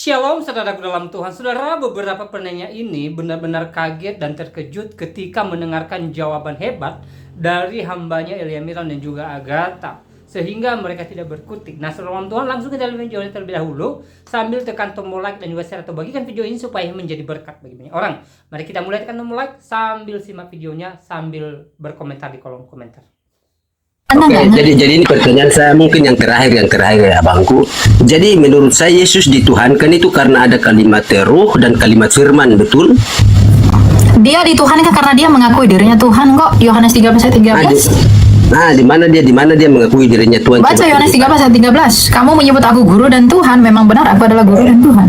Shalom saudaraku dalam Tuhan. Saudara, beberapa penanya ini benar-benar kaget dan terkejut ketika mendengarkan jawaban hebat dari hambanya Elia Miran dan juga Agatha, sehingga mereka tidak berkutik. Nah, saudara dalam Tuhan, langsung kita lihat video ini terlebih dahulu sambil tekan tombol like dan juga share atau bagikan video ini supaya menjadi berkat bagi banyak orang. Mari kita mulai, tekan tombol like sambil simak videonya sambil berkomentar di kolom komentar. Oke, jadi ini pertanyaan saya mungkin yang terakhir ya Bangku. Jadi menurut saya Yesus dituhankan itu karena ada kalimat ruh dan kalimat firman, betul? Dia dituhankan karena dia mengakui dirinya Tuhan kok. Yohanes 13 ayat 13. Nah, di mana dia mengakui dirinya Tuhan? Baca Yohanes 13 ayat 13. Kamu menyebut aku guru dan Tuhan, memang benar aku adalah guru dan Tuhan.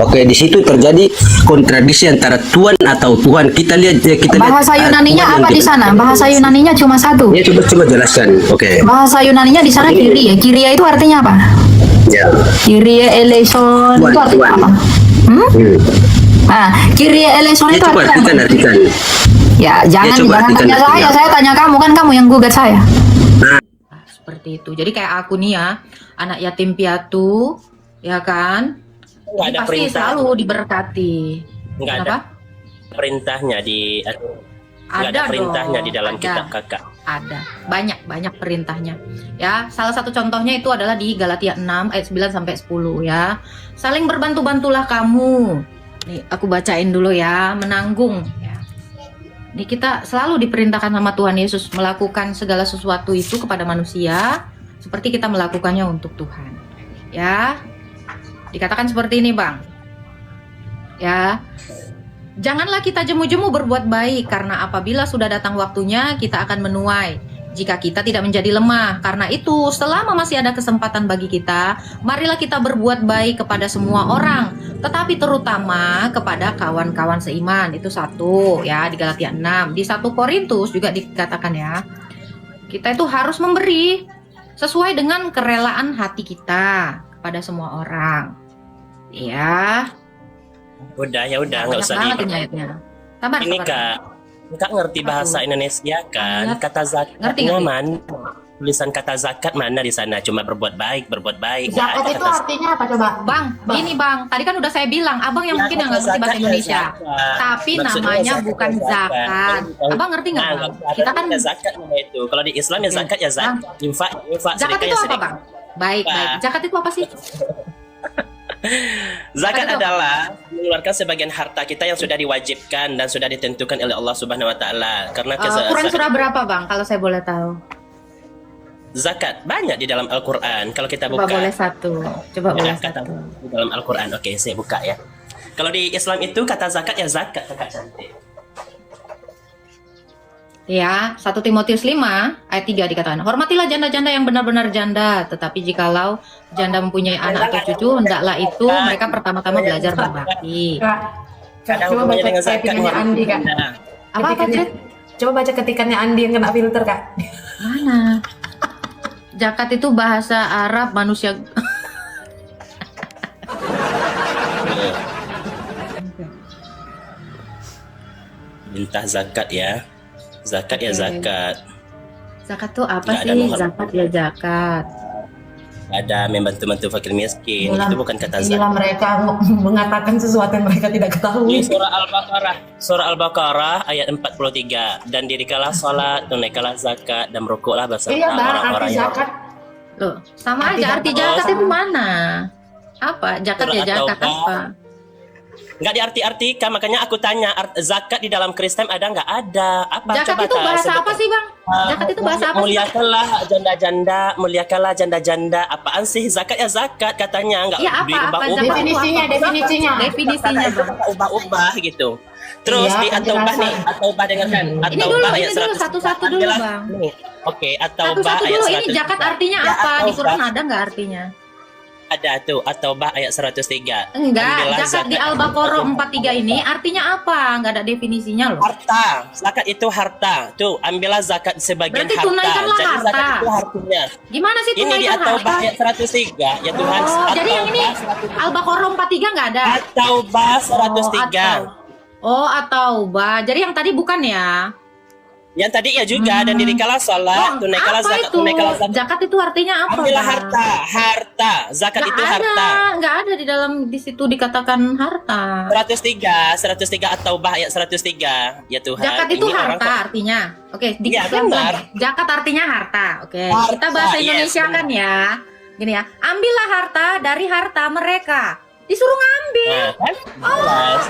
Oke, di situ terjadi kontradiksi antara Tuhan atau Tuhan. Kita lihat bahasa Yunaninya apa di sana? Bahasa Yunaninya cuma satu. Ya, coba jelaskan. Oke. Bahasa Yunaninya di sana Kyrie. Kyrie itu artinya apa? Ya. Kyrie eleison itu artinya apa? Nah, Kyrie eleison itu artinya artikan. Ya, jangan tanya saya tanya kamu, kan kamu yang gugat saya. Nah, seperti itu. Jadi kayak aku nih ya, anak yatim piatu, ya kan? Nggak ada pasti perintah. Selalu diberkati. Nggak ada perintahnya di ada perintahnya di dalam kitab Kakak. Ada banyak perintahnya ya. Salah satu contohnya itu adalah di Galatia 6 ayat 9 sampai 10 ya. Saling berbantu-bantulah kamu. Nih aku bacain dulu ya. Menanggung ya. Nih kita selalu diperintahkan sama Tuhan Yesus melakukan segala sesuatu itu kepada manusia seperti kita melakukannya untuk Tuhan ya. Dikatakan seperti ini Bang ya, janganlah kita jemu-jemu berbuat baik, karena apabila sudah datang waktunya kita akan menuai jika kita tidak menjadi lemah. Karena itu selama masih ada kesempatan bagi kita, marilah kita berbuat baik kepada semua orang, tetapi terutama kepada kawan-kawan seiman. Itu satu ya, di Galatia 6. Di 1 Korintus juga dikatakan ya, kita itu harus memberi sesuai dengan kerelaan hati kita kepada semua orang. Ya. Udah nggak usah ini Kak ngerti bahasa Indonesia kan? Kata zakatnya mana? Tulisan kata zakat mana di sana? Cuma berbuat baik. Zakat itu artinya apa coba? Bang, ini Bang, tadi kan udah saya bilang, Abang yang mungkin yang nggak ngerti bahasa Indonesia. Tapi namanya bukan zakat. Abang ngerti nggak Bang? Kita kan zakat itu. Kalau di Islam ya zakat ya zakat. Infak. Zakat itu apa Bang? Baik. Zakat itu apa sih? Zakat adalah mengeluarkan sebagian harta kita yang sudah diwajibkan dan sudah ditentukan oleh Allah Subhanahu wa taala. Karena Quran surah berapa Bang kalau saya boleh tahu? Zakat banyak di dalam Al-Qur'an. Kalau kita buka. Coba boleh satu. Di dalam Al-Qur'an. Oke, saya buka ya. Kalau di Islam itu kata zakat ya zakat, Kakak cantik. Ya, 1 Timotius 5 ayat 3 dikatakan, hormatilah janda-janda yang benar-benar janda, tetapi jikalau janda mempunyai anak atau cucu, hendaklah itu mereka pertama-tama belajar berbakti. Coba baca ketikannya Andi Kak. Apa Cid? Coba baca ketikannya Andi yang kena filter Kak. Mana? Zakat itu bahasa Arab manusia. Minta zakat ya. Zakat ya zakat. Zakat tuh apa sih? Zakat ya zakat. Ada membantu fakir miskin. Itu bukan kata zakat. Inilah mereka mengatakan sesuatu yang mereka tidak ketahui. Ini Surah Al-Baqarah ayat 43. Dan dirikanlah salat, tunaikanlah zakat, dan merukuklah beserta orang-orang yang zakat. Loh, sama aja arti zakat itu mana? Apa? Zakat ya zakat apa? Nggak diarti-artikan, makanya aku tanya zakat di dalam Kristen ada nggak? Ada. Apa zakat coba itu bahasa apa sih Bang? Zakat itu bahasa apa? Muliakanlah janda-janda. Apaan sih zakat ya zakat katanya, nggak ya, diubah-ubah. Definisinya Bang. Ubah-ubah gitu. Terus di At-Taubah nih, At-Taubah dengarkan. At-Taubah ayat 100. Satu-satu dulu Bang. Oke, At-Taubah ayat 100. Ini zakat artinya apa? Di Quran ada nggak artinya? Ada tuh, At-Taubah ayat 103. Enggak, zakat di Al-Baqarah 43 ini artinya apa? Enggak ada definisinya loh. Harta, zakat itu harta. Tuh, ambillah zakat sebagian berarti harta. Tunaikanlah jadi harta. zakat itu hartanya. Gimana sih tunaikan harta? Ini di At-Taubah ayat 103. Ya Tuhan. Jadi yang ini Al-Baqarah 43 enggak ada? At-Taubah 103. At-Taubah. Jadi yang tadi bukan ya? Yang tadi ya juga dan dirikalah salat, tunaikanlah apa zakat, itu? tunaikanlah zakat. Zakat itu artinya apa? Ambillah Bang? harta. Zakat itu harta. Nggak ada di dalam di situ dikatakan harta. 103 At-Taubah ayat 103. Ya Tuhan. Zakat itu ini orang harta artinya. Oke, Iya, pelan-pelan benar. ya. Zakat artinya harta. Oke, Harta, kita bahasa yes, Indonesia benar. kan ya. Gini ya, ambillah harta dari harta mereka. Disuruh ngambil. Nah, kan? Jelas.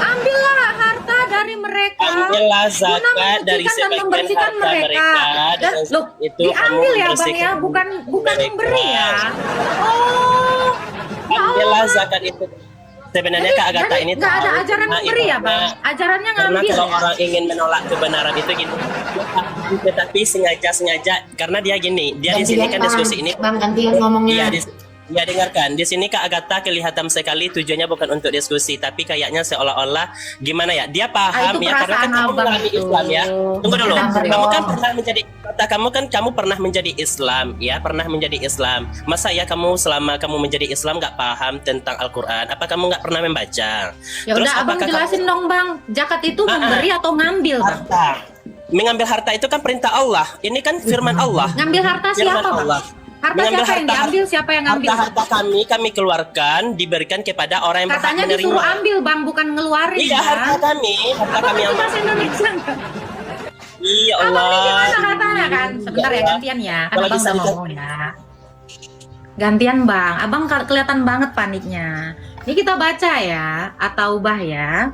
Ambillah harta dari mereka. Ambillah Guna zakat dari mensucikan dan sebagian membersihkan harta mereka. Dan, Dan loh, itu diambil kamu ya Bang ya, membersihkan bukan mereka. memberi ya. Oh. Ya Ambillah Allah. zakat itu. Sebenarnya Kak Agatha ini nggak ada tahu, ajaran karena memberi ya ibaratnya- Bang? Ajarannya Karena ngambil kalau ya? orang ingin menolak kebenaran itu gitu, tetapi sengaja karena dia gini, dia di sini kan diskusi ini. Bang, gantian ngomongnya. Ya dengarkan, di sini Kak Agatha kelihatan sekali tujuannya bukan untuk diskusi, tapi kayaknya seolah-olah gimana ya? Dia paham itu ya karena kan perasaan kamu abang mengalami itu. Islam ya. Tunggu dulu, Kenapa kamu dong? kan pernah menjadi kata kamu pernah menjadi Islam ya, pernah menjadi Islam. Masa ya kamu selama kamu menjadi Islam nggak paham tentang Al-Quran? Apa kamu nggak pernah membaca? Ya udah abang apakah jelasin dong Bang. Zakat itu memberi atau ngambil Bang? harta? Mengambil harta itu kan perintah Allah. Ini kan firman Allah. Ngambil harta Firman siapa Bang? Allah. Harta Mengambil siapa yang diambil? Siapa yang ngambil? Harta kami keluarkan diberikan kepada orang yang berhak Katanya menerima. disuruh ambil Bang, bukan ngeluarin Iya, harta Bang. kami Abang yang itu bahasa Indonesia nggak? Iya Abang ini Allah. gimana hartanya kan? Sebentar ya, gantian ya. Kan Kalau abang bisa udah ngomong ya. Gantian Bang, abang kelihatan banget paniknya. Ini kita baca ya, At-Taubah ya.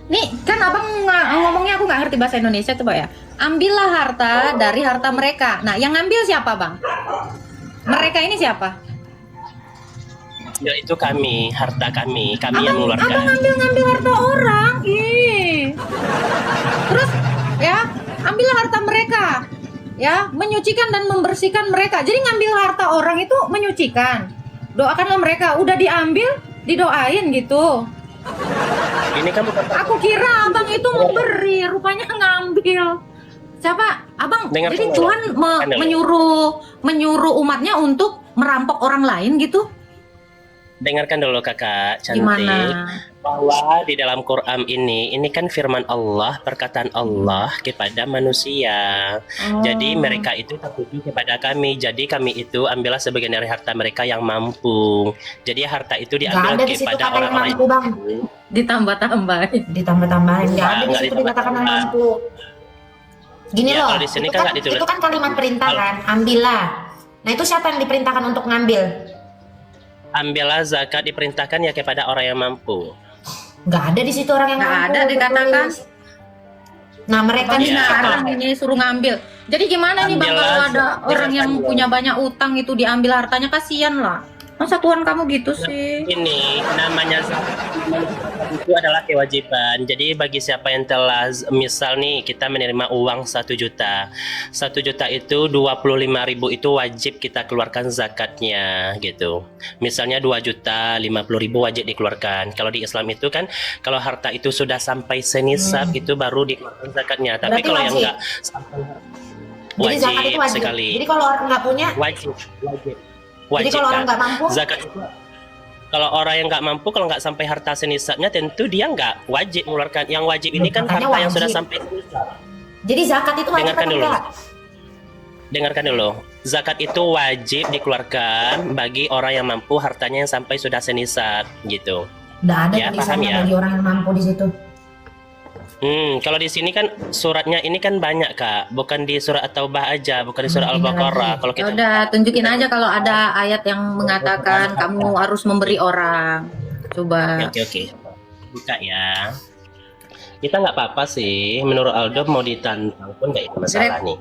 Nih kan abang ngomongnya aku nggak ngerti bahasa Indonesia, coba ya. Ambillah harta dari harta mereka. Nah, yang ngambil siapa Bang? Mereka ini siapa? Ya itu kami, harta kami yang Abang mengeluarkan. ngambil harta orang. Ih. Terus ya, ambillah harta mereka. Ya, menyucikan dan membersihkan mereka. Jadi ngambil harta orang itu menyucikan. Doakanlah mereka. Udah diambil, didoain gitu. Ini kan bukan Aku kira abang itu memberi, rupanya ngambil. Siapa? Abang. Dengar Jadi dulu. Tuhan Dengar dulu. menyuruh umatnya untuk merampok orang lain gitu. dengarkan dulu Kakak cantik. Gimana? Bahwa di dalam Quran ini kan firman Allah, perkataan Allah kepada manusia. Oh. Jadi mereka itu tertuju kepada kami. Jadi kami itu ambillah sebagian dari harta mereka yang mampu. Jadi harta itu Nggak diambil ada di situ kepada kata yang orang-orang mampu, Bang. Ditambah-tambahin. Ditambah-tambahin. Nggak ada di Nggak situ dikatakan yang ditambah-tambah. mampu. Gini Ya, loh, kalau di sini itu kan kan, nggak ditulis. itu kan kalimat perintah kan, ambillah. Nah itu siapa yang diperintahkan untuk ngambil? Ambillah zakat diperintahkan ya kepada orang yang mampu. Nggak ada di situ orang yang Nggak mampu. ada dikatakan. betul. Nah mereka Bang nih Iya. sekarang ini suruh ngambil. Jadi gimana nih Bang Ambil kalau aja. ada orang yang Ambil. punya banyak utang itu diambil hartanya, kasihan lah. Masa Tuhan kamu gitu sih? Ini namanya zakat itu adalah kewajiban. Jadi bagi siapa yang telah misal nih kita menerima uang 1 juta. 1 juta itu 25.000 itu wajib kita keluarkan zakatnya gitu. Misalnya 2 juta 50.000 wajib dikeluarkan. Kalau di Islam itu kan kalau harta itu sudah sampai senisab itu baru dikeluarkan zakatnya. Tapi Berarti kalau yang wajib. enggak sampai Jadi zakat itu wajib. sekali. Jadi kalau orang nggak punya, Wajib. jadi kalau orang Kan? nggak mampu, Zakat itu kalau orang yang nggak mampu, kalau nggak sampai harta senisabnya tentu dia nggak wajib mengeluarkan. Yang wajib ini kan Makanya harta yang sudah wajib. sampai senisab. jadi zakat itu wajib Dengarkan atau dulu. enggak? Dengarkan dulu, zakat itu wajib dikeluarkan bagi orang yang mampu hartanya yang sampai sudah senisab gitu. Nggak ada Ya, paham tulisannya ya? bagi orang yang mampu di situ. Kalau di sini kan suratnya ini kan banyak Kak, bukan di surat At-Taubah aja, bukan di surat Ini Al-Baqarah. lagi. Kalau Ya kita udah, tunjukin aja kalau ada ayat yang mengatakan kamu harus memberi orang. Coba. Oke, buka ya. Kita nggak apa-apa sih, menurut Aldo mau ditantang pun nggak ada masalah nih.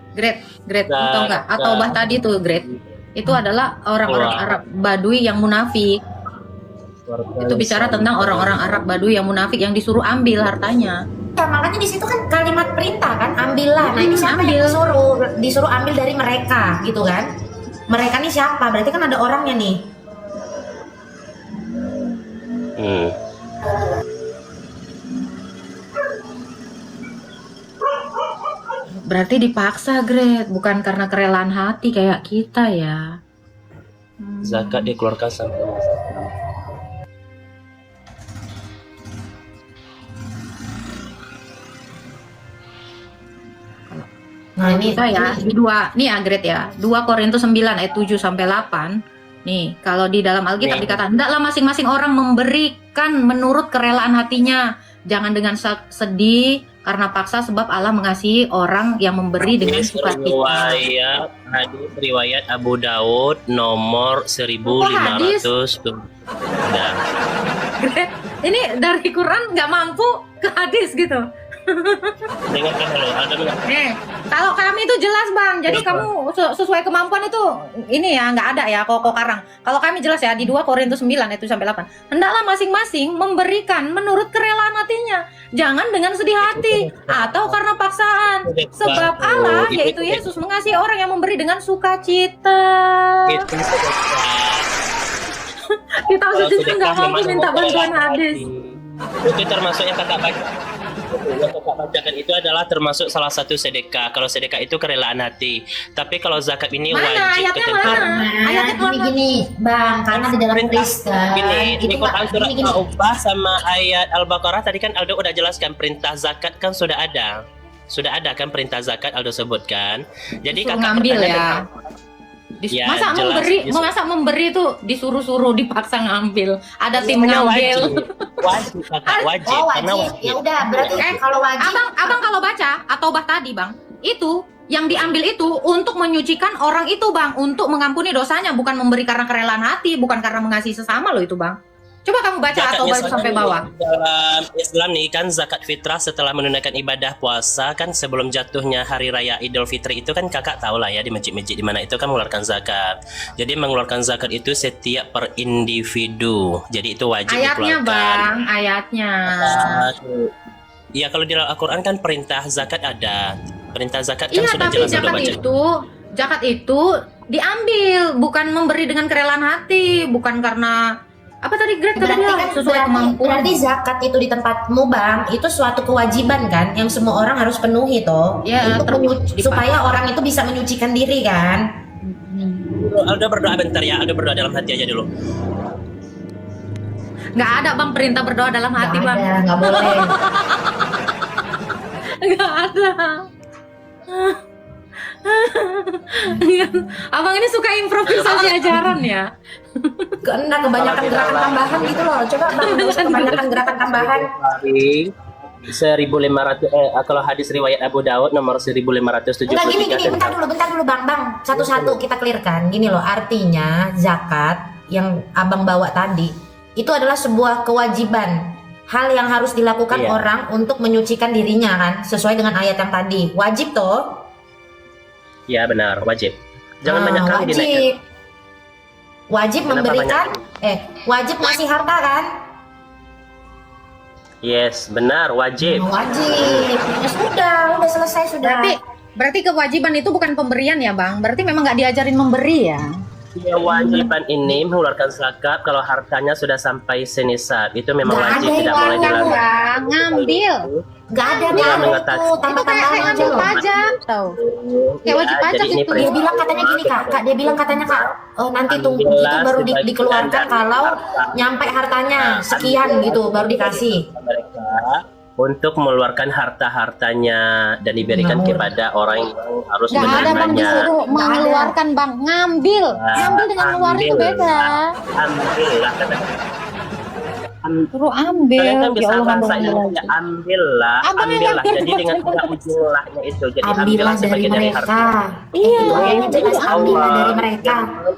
Grade, tau nggak? At-Taubah tadi tuh grade. Itu adalah orang-orang Wah. Arab Badui yang munafik. Itu bicara tentang orang-orang Arab Badui yang munafik yang disuruh ambil hartanya. Ya, makanya di situ kan kalimat perintah kan, ambillah. Nah ini siapa ambil. yang disuruh ambil dari mereka gitu kan? Mereka nih siapa? Berarti kan ada orangnya nih. Berarti dipaksa, Grade, bukan karena kerelaan hati kayak kita ya. Zakat dikeluarkan sampai Nah, ini Kita ya, di 2, nih ya grade ya. 2 Korintus 9 ayat 7 sampai 8. Nih, kalau di dalam Alkitab Nih. dikatakan, hendaklah masing-masing orang memberikan menurut kerelaan hatinya. Jangan dengan sedih karena paksa, sebab Allah mengasihi orang yang memberi dengan sukacita. riwayat Abu Daud nomor 1500. Nah, Ini dari Quran nggak mampu ke hadis gitu. dengarkan dulu. Kalau kami itu jelas bang, jadi kamu sesuai kemampuan itu ini ya nggak ada ya kok karang. Kalau kami jelas ya di 2 Korintus 9 itu sampai 8. Hendaklah masing-masing memberikan menurut kerelaan hatinya, jangan dengan sedih hati atau karena paksaan, sebab Allah yaitu Yesus mengasihi orang yang memberi dengan sukacita. Itu Kita sendiri nggak mampu minta bantuan hadis. Itu termasuk yang kakak baca. Yang kakak bacakan itu adalah termasuk salah satu sedekah. Kalau sedekah itu kerelaan hati. Tapi kalau zakat ini Mana wajib ayatnya ketentuan. mana? Ayatnya mana? gini Bang, karena di dalam Kristen Gini, itu di Quran surat gini. Taubah sama ayat Al-Baqarah tadi kan Aldo udah jelaskan perintah zakat kan sudah ada. Sudah ada kan perintah zakat Aldo sebutkan. Jadi Disuruh kakak ngambil bertanya ya. tentang- Ya, masa jelas. masa memberi itu disuruh-suruh dipaksa ngambil. Ada tim Semuanya ngambil. Wajib, kakak wajib. Oh Karena wajib, ya udah berarti kalau wajib Abang kalau baca atau bah tadi bang, itu yang diambil itu untuk menyucikan orang itu bang, untuk mengampuni dosanya, bukan memberi karena kerelaan hati, bukan karena mengasihi sesama loh itu bang. Coba kamu baca atau Zakatnya baca sampai bawah. Dalam Islam nih kan zakat fitrah setelah menunaikan ibadah puasa kan sebelum jatuhnya hari raya Idul Fitri itu kan kakak tahu lah ya di masjid-masjid di mana itu kan mengeluarkan zakat. Jadi mengeluarkan zakat itu setiap per individu. Jadi itu wajib Ayatnya dikeluarkan. bang, ayatnya. Iya kalau di dalam Al-Quran kan perintah zakat ada. Perintah zakat kan Iya sudah tapi jelas udah zakat itu diambil, bukan memberi dengan kerelaan hati, bukan karena apa tadi Greg berarti bilang kan sesuai kemampuan. berarti zakat itu di tempatmu Bang itu suatu kewajiban kan yang semua orang harus penuhi toh Ya, untuk supaya orang itu bisa menyucikan diri kan. Aldo berdoa bentar ya, Aldo berdoa dalam hati aja dulu. Nggak ada bang perintah berdoa dalam hati Nggak bang. ada, nggak boleh. Nggak ada. Abang ini suka improvisasi ajaran ya. Karena kebanyakan gerakan tambahan gitu loh. Coba Bang, nggak usah kebanyakan gerakan tambahan. 1500 kalau hadis riwayat Abu Daud nomor 1573 Enggak gini, bentar dulu Bang, satu-satu kita clearkan. Gini loh, artinya zakat yang Abang bawa tadi itu adalah sebuah kewajiban. Hal yang harus dilakukan Iya. orang untuk menyucikan dirinya kan, sesuai dengan ayat yang tadi. Wajib toh? Ya benar, wajib. Jangan banyak kali dinaikkan. wajib. Wajib Kenapa memberikan wajib ngasih harta kan? Yes, benar, wajib. Wajib. Ya sudah selesai sudah. Berarti kewajiban itu bukan pemberian ya bang. Berarti memang nggak diajarin memberi ya. Kewajiban ini mengeluarkan zakat kalau hartanya sudah sampai senisab. Itu memang Nggak wajib, ada tidak yang boleh larang, dilarang. Bang, ngambil. Nggak ada Dia Bang, mengatakan- itu tambah-tambahan aja Ngambil loh. pajak tau. Kayak wajib Ya, pajak jadi ini itu. Dia bilang katanya gini kak, dia bilang katanya kak, nanti tunggu itu Ambillah baru sebagian dikeluarkan dari kalau harta. nyampe hartanya sekian gitu baru dikasih. Mereka untuk mengeluarkan harta-hartanya dan diberikan Ngawur. kepada orang yang harus Nggak ada bang menerimanya. disuruh mengeluarkan bang. Ngambil. Ngambil dengan ngeluarin itu beda. Ambillah, kata- Suruh ambil. Kalian kan bisa Ya Allah, bahasa ambil Indonesia, lagi. ambillah, Abang yang ambillah. ngambil Jadi dengan maksudnya. tidak ujung lahnya itu, jadi Ambillah dari sebagian mereka. harta. Iya, Itu ayatnya jelas ambillah dari mereka.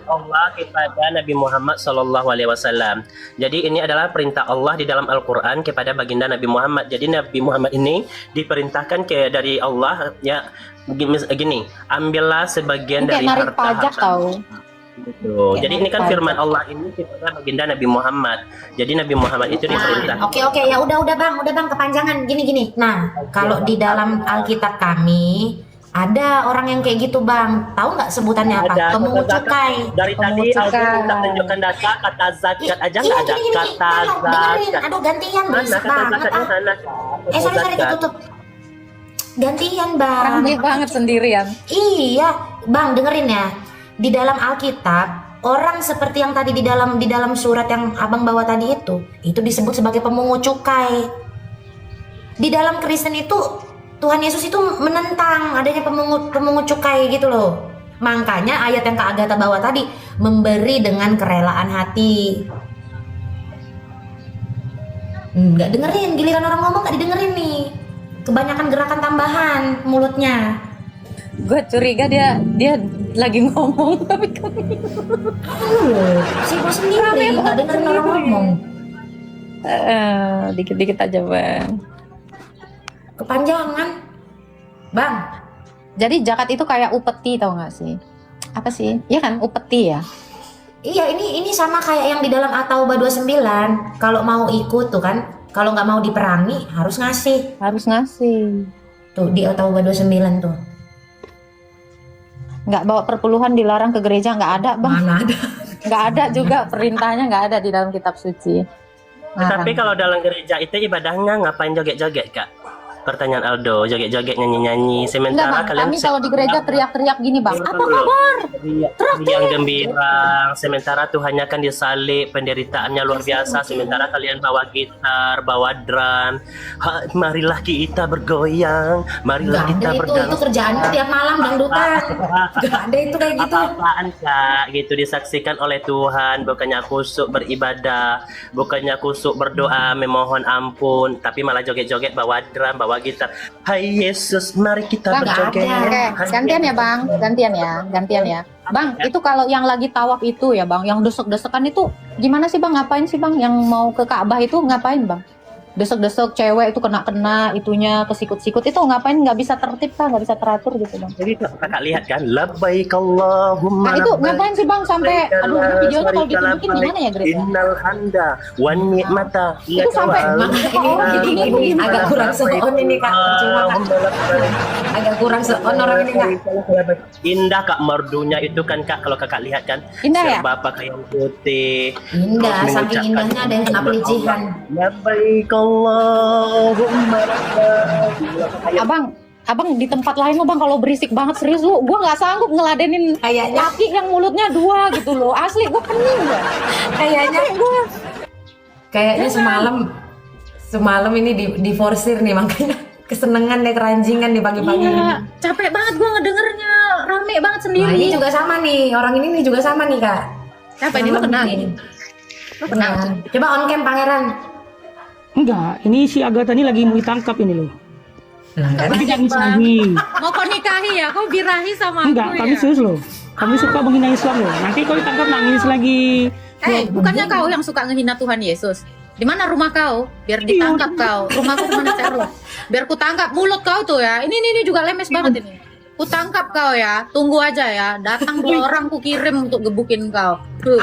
Allah kepada Nabi Muhammad Sallallahu Alaihi Wasallam. Jadi ini adalah perintah Allah di dalam Al-Quran kepada baginda Nabi Muhammad. Jadi Nabi Muhammad ini diperintahkan dari Allah ya gini, ambillah sebagian Kayak dari narik pajak harta. tau. Gitu. Kayak Jadi ini kan narik firman Allah ini kepada baginda Nabi Muhammad. Jadi Nabi Muhammad itu diperintah. Oke ya udah bang kepanjangan gini. Nah kalau di dalam Alkitab kami ada orang yang kayak gitu bang, tahu nggak sebutannya apa? Ada, Pemungut kata zakat. cukai. Dari tadi Pemungut Aldo cukai. minta tunjukkan data kata zakat aja nggak ada Gini, kata dengerin. zakat. Aduh gantian Mana berisik kata banget. zakatnya Ah. mana? Sorry Zakat. ditutup. Gantian bang. Rame banget sendirian. Iya, Bang, dengerin ya. Di dalam Alkitab, orang seperti yang tadi di dalam surat yang Abang bawa tadi itu disebut sebagai pemungut cukai. Di dalam Kristen itu Tuhan Yesus itu menentang adanya pemungut cukai gitu loh. Makanya ayat yang Kak Agatha bawa tadi, memberi dengan kerelaan hati. Nggak dengerin, giliran orang ngomong nggak didengerin nih. Kebanyakan gerakan tambahan mulutnya. Gue curiga dia lagi ngomong tapi Sibuk sendiri, nggak dengerin orang ngomong. Dikit-dikit aja bang. Kepanjangan, Bang. Jadi zakat itu kayak upeti, tau nggak sih? Apa sih? Iya kan, upeti ya. Iya, ini sama kayak yang di dalam At-Taubah 29. Kalau mau ikut tuh kan, kalau nggak mau diperangi harus ngasih. Harus ngasih. Tuh di At-Taubah 29 tuh. Nggak bawa perpuluhan dilarang ke gereja, nggak ada bang. Mana ada? Nggak ada juga, perintahnya nggak ada di dalam kitab suci. Tapi kalau dalam gereja itu ibadahnya ngapain joget-joget kak? Pertanyaan Aldo, joget-joget nyanyi-nyanyi. Sementara Enggak, bang, kalian kami kalau di gereja teriak-teriak gini bang. Apa kabar? yang gembira. Sementara Tuhannya kan disalib, penderitaannya luar biasa. Sementara kalian bawa gitar, bawa drum. Marilah kita bergoyang, marilah Nggak kita ada berdansa. itu kerjaannya tiap malam dangdutan. Nggak ada itu kayak gitu. Apa-apaan kak, gitu disaksikan oleh Tuhan. Bukannya kusuk beribadah, bukannya kusuk berdoa memohon ampun, tapi malah joget-joget bawa drum, bawa gitar. Hai Yesus, mari kita Nggak berjoget. ada. Oke, gantian ya bang, gantian ya. Bang, itu kalau yang lagi tawaf itu ya bang, yang desek-desekan itu gimana sih bang? Ngapain sih bang? Yang mau ke Ka'bah itu ngapain bang? Desek-desek cewek itu kena itunya kesikut-sikut itu ngapain? Nggak bisa tertib kah? Nggak bisa teratur gitu bang? Jadi kakak lihat kan, labbaik Allahumma Nah itu labbaik. ngapain sih bang sampai, aduh ini videonya kalau ditunjukin gimana ya Grace ya? Innal handa wan ni'mata Itu sampai Ini agak kurang seon ini Kak. Cuma Kak, agak kurang seon orang ini Kak. Indah kak merdunya itu kan kak, kalau kakak lihat kan Indah ya? serba pakaian putih. Indah, Terus saking mengucapkan indahnya ada yang kena pelicihan. labbaik Allahumma labbaik. Abang di tempat lain lo bang kalau berisik banget serius lu, gua nggak sanggup ngeladenin Kayaknya laki yang mulutnya 2 gitu loh, asli gua pening gua. kayaknya semalam ini diforsir nih, makanya kesenengan deh, keranjingan di pagi-pagi ini. Iya, capek banget gua ngedengernya, rame banget sendiri. Nah, ini juga sama nih, orang ini juga sama nih Kak. Siapa ini, lo kenal ini? Lo kenal? Coba on cam Pangeran. Enggak, ini si Agatha ini lagi mau ditangkap ini loh. Tapi nangis lagi. Mau kau nikahi ya? Kau birahi sama aku Enggak, ya? kami serius loh. Kami suka menghina Islam loh. Nanti kau ditangkap nangis lagi. Bukannya kau yang suka ngehina Tuhan Yesus? Di mana rumah kau? Biar ditangkap kau. Rumahku kemana Cerlo? Biar ku tangkap mulut kau tuh ya. Ini juga lemes banget ini. Ku tangkap kau ya. Tunggu aja ya. Datang 2 orang ku kirim untuk gebukin kau. Tuh.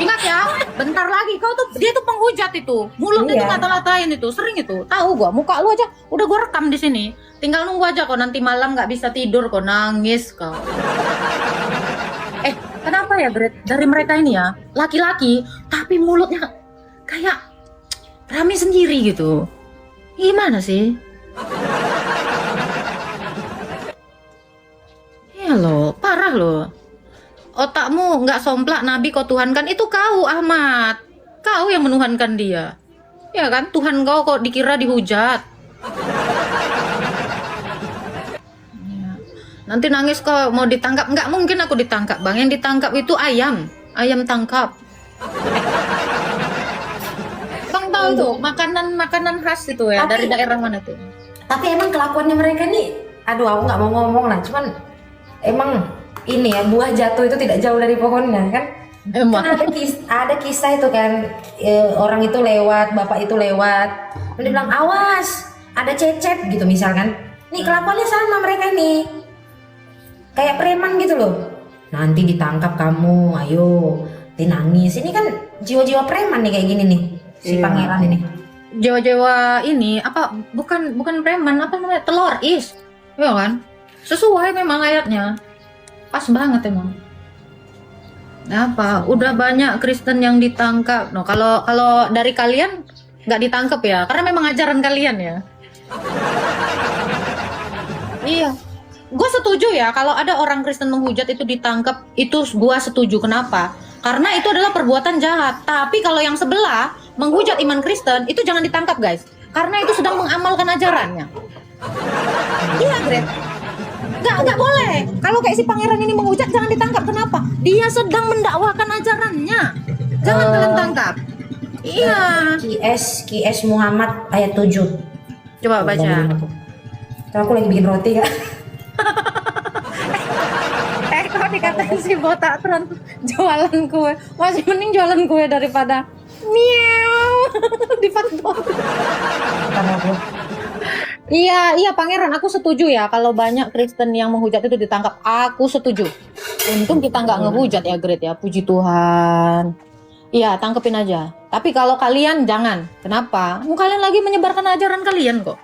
Ingat ya, bentar lagi kau tuh, dia tuh penghujat itu. Mulutnya tuh ngata-ngatain itu, sering itu. Tahu gua, muka lu aja udah gua rekam di sini. Tinggal nunggu aja kau nanti malam nggak bisa tidur kau nangis kau. Kenapa ya dari mereka ini ya, laki-laki tapi mulutnya kayak rame sendiri gitu. Gimana sih? Ya lo, parah lo. Otakmu nggak somplak Nabi kau tuhankan, itu kau Ahmad. Kau yang menuhankan dia. Ya kan, Tuhan kau kok dikira dihujat. Ya. Nanti nangis kau mau ditangkap. Nggak mungkin aku ditangkap bang. Yang ditangkap itu ayam tangkap. Bang tahu tuh makanan khas itu ya, dari daerah mana tuh? Tapi emang kelakuannya mereka nih, aduh aku nggak mau ngomong lah, cuman emang ini ya, buah jatuh itu tidak jauh dari pohonnya kan. Emang. Kan ada kisah itu kan, orang itu lewat, bapak itu lewat, dan dia bilang awas ada cecep gitu misalkan. Nih kelakuannya sama mereka ini, kayak preman gitu loh. Nanti ditangkap kamu, ayo dinangis. Ini kan jiwa-jiwa preman nih kayak gini nih si Pangeran ini. Jawa-Jawa ini apa? Bukan preman, apa namanya? Telur is, ya kan? Sesuai memang ayatnya. Pas banget emang. Apa? Udah banyak Kristen yang ditangkap. No, kalau dari kalian nggak ditangkap ya, karena memang ajaran kalian ya. Iya. Gue setuju ya kalau ada orang Kristen menghujat itu ditangkap, itu gue setuju. Kenapa? Karena itu adalah perbuatan jahat. Tapi kalau yang sebelah menghujat iman Kristen itu jangan ditangkap guys. karena itu sedang mengamalkan ajarannya. Iya, Gret. Nggak boleh. Kalau kayak si pangeran ini menghujat, jangan ditangkap. Kenapa? Dia sedang mendakwakan ajarannya. Jangan kalian tangkap. Iya. QS Muhammad ayat 7. Coba baca. Kalau aku lagi bikin roti ya. Kok dikatain si botak tron jualan kue. Masih mending jualan kue daripada miau di foto. Iya pangeran, aku setuju ya kalau banyak Kristen yang menghujat itu ditangkap. Aku setuju. Untung kita nggak ngehujat ya, Gret ya. Puji Tuhan. Iya, tangkepin aja. Tapi kalau kalian jangan. Kenapa? Kalian lagi menyebarkan ajaran kalian kok.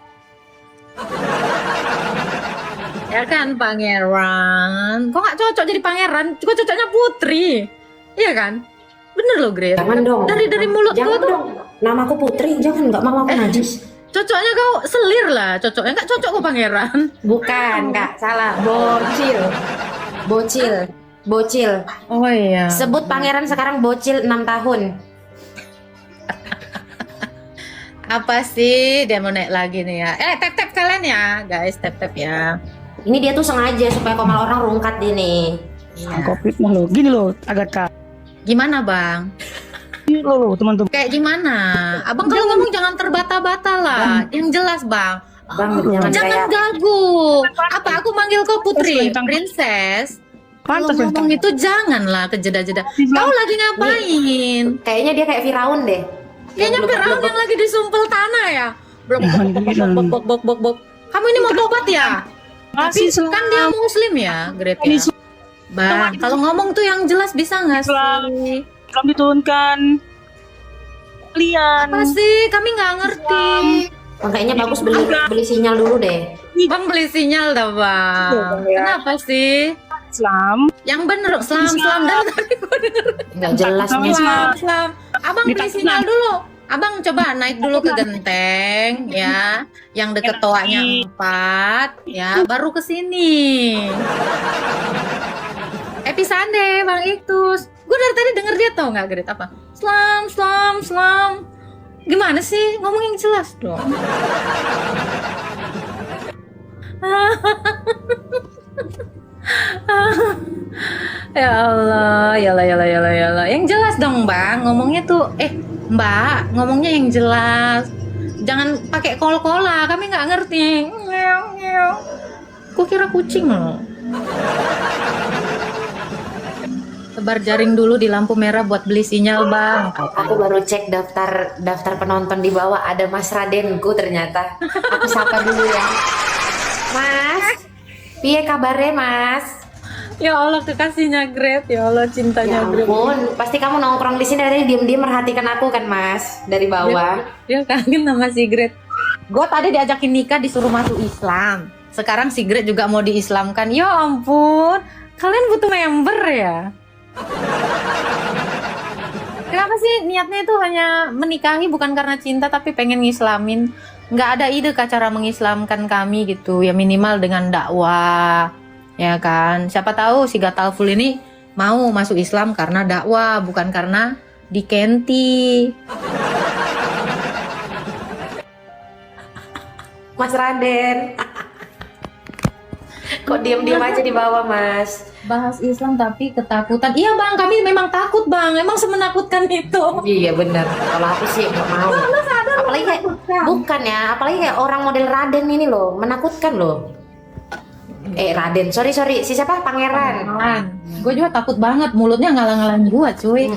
Ya kan pangeran. Kok nggak cocok jadi pangeran? Kok cocoknya putri? Iya kan? Bener loh, Gret. Jangan dong. Dari mulut jangan gue tuh. dong. Namaku Putri, jangan, nggak mau aku najis. Cocoknya kau selir lah. Cocoknya nggak cocok kok pangeran. Bukan, Kak, salah. Bocil. Oh iya. Sebut pangeran sekarang bocil 6 tahun. Apa sih dia mau naik lagi nih ya? Tap kalian ya, guys, tap ya. Ini dia tuh sengaja supaya komal orang rungkat dia nih. Covid mah lo. Gini loh, Agatha. Gimana bang? Gini loh, teman-teman. Kayak gimana? Abang kalau ngomong jangan terbata-bata lah. Yang jelas bang. Bang, Jangan kayak gagu. Apa aku manggil kau putri, princess? Kalau Pantas ngomong itu janganlah kejeda-jeda. Kau lagi ngapain? kayaknya dia kayak Firaun deh. Kayaknya Firaun yang lagi disumpel tanah ya. Bok. Kamu ini mau tobat ya? Tapi Masih kan dia muslim ya, Gret ya. Bang, kalau ngomong tuh yang jelas bisa nggak sih? Belum diturunkan kalian. Apa sih? Kami nggak ngerti. Kayaknya bagus beli sinyal dulu deh. Bang beli sinyal dah bang. Kenapa sih? Islam. Yang bener, Islam dan tadi gue denger. Nggak jelas nih. Islam. Abang beli sinyal dulu. Abang coba naik dulu ke genteng ya, yang deket toanya 4 ya, baru ke sini. Episande Bang Iktus. Gue dari tadi denger dia tau nggak, Gret apa? Islam. Gimana sih? Ngomong yang jelas dong. Ya Allah. Yang jelas dong, Bang. Ngomongnya tuh Mbak, ngomongnya yang jelas. Jangan pakai kol-kola, kami nggak ngerti. Gue kira kucing loh. Tebar jaring dulu di lampu merah buat beli sinyal, Bang. Aku baru cek daftar penonton di bawah, ada Mas Radenku ternyata. Aku sapa dulu ya. Mas, piye kabarnya Mas? Ya Allah, kekasihnya Gret. Ya Allah, cintanya Ya Gret. ampun, pasti kamu nongkrong di sini dari diam-diam merhatikan aku kan Mas dari bawah. Dia kangen sama si Gret. Gue tadi diajakin nikah disuruh masuk Islam. Sekarang si Gret juga mau diislamkan. Ya ampun, kalian butuh member ya? Kenapa sih niatnya itu hanya menikahi bukan karena cinta tapi pengen ngislamin? Nggak ada ide ke cara mengislamkan kami gitu ya, minimal dengan dakwah ya kan. Siapa tahu si Gatalful ini mau masuk Islam karena dakwah bukan karena dikenti. Mas Raden. Kok diam-diam aja di bawah Mas? Bahas Islam tapi ketakutan. Iya Bang, kami memang takut Bang. Emang semenakutkan itu. Iya benar. Kalau aku sih nggak mau. Apalagi kayak bukan ya, apalagi kayak orang model Raden ini loh, menakutkan loh. Raden, sorry, si siapa? Pangeran. Gue juga takut banget, mulutnya ngalang-ngalang gua cuy.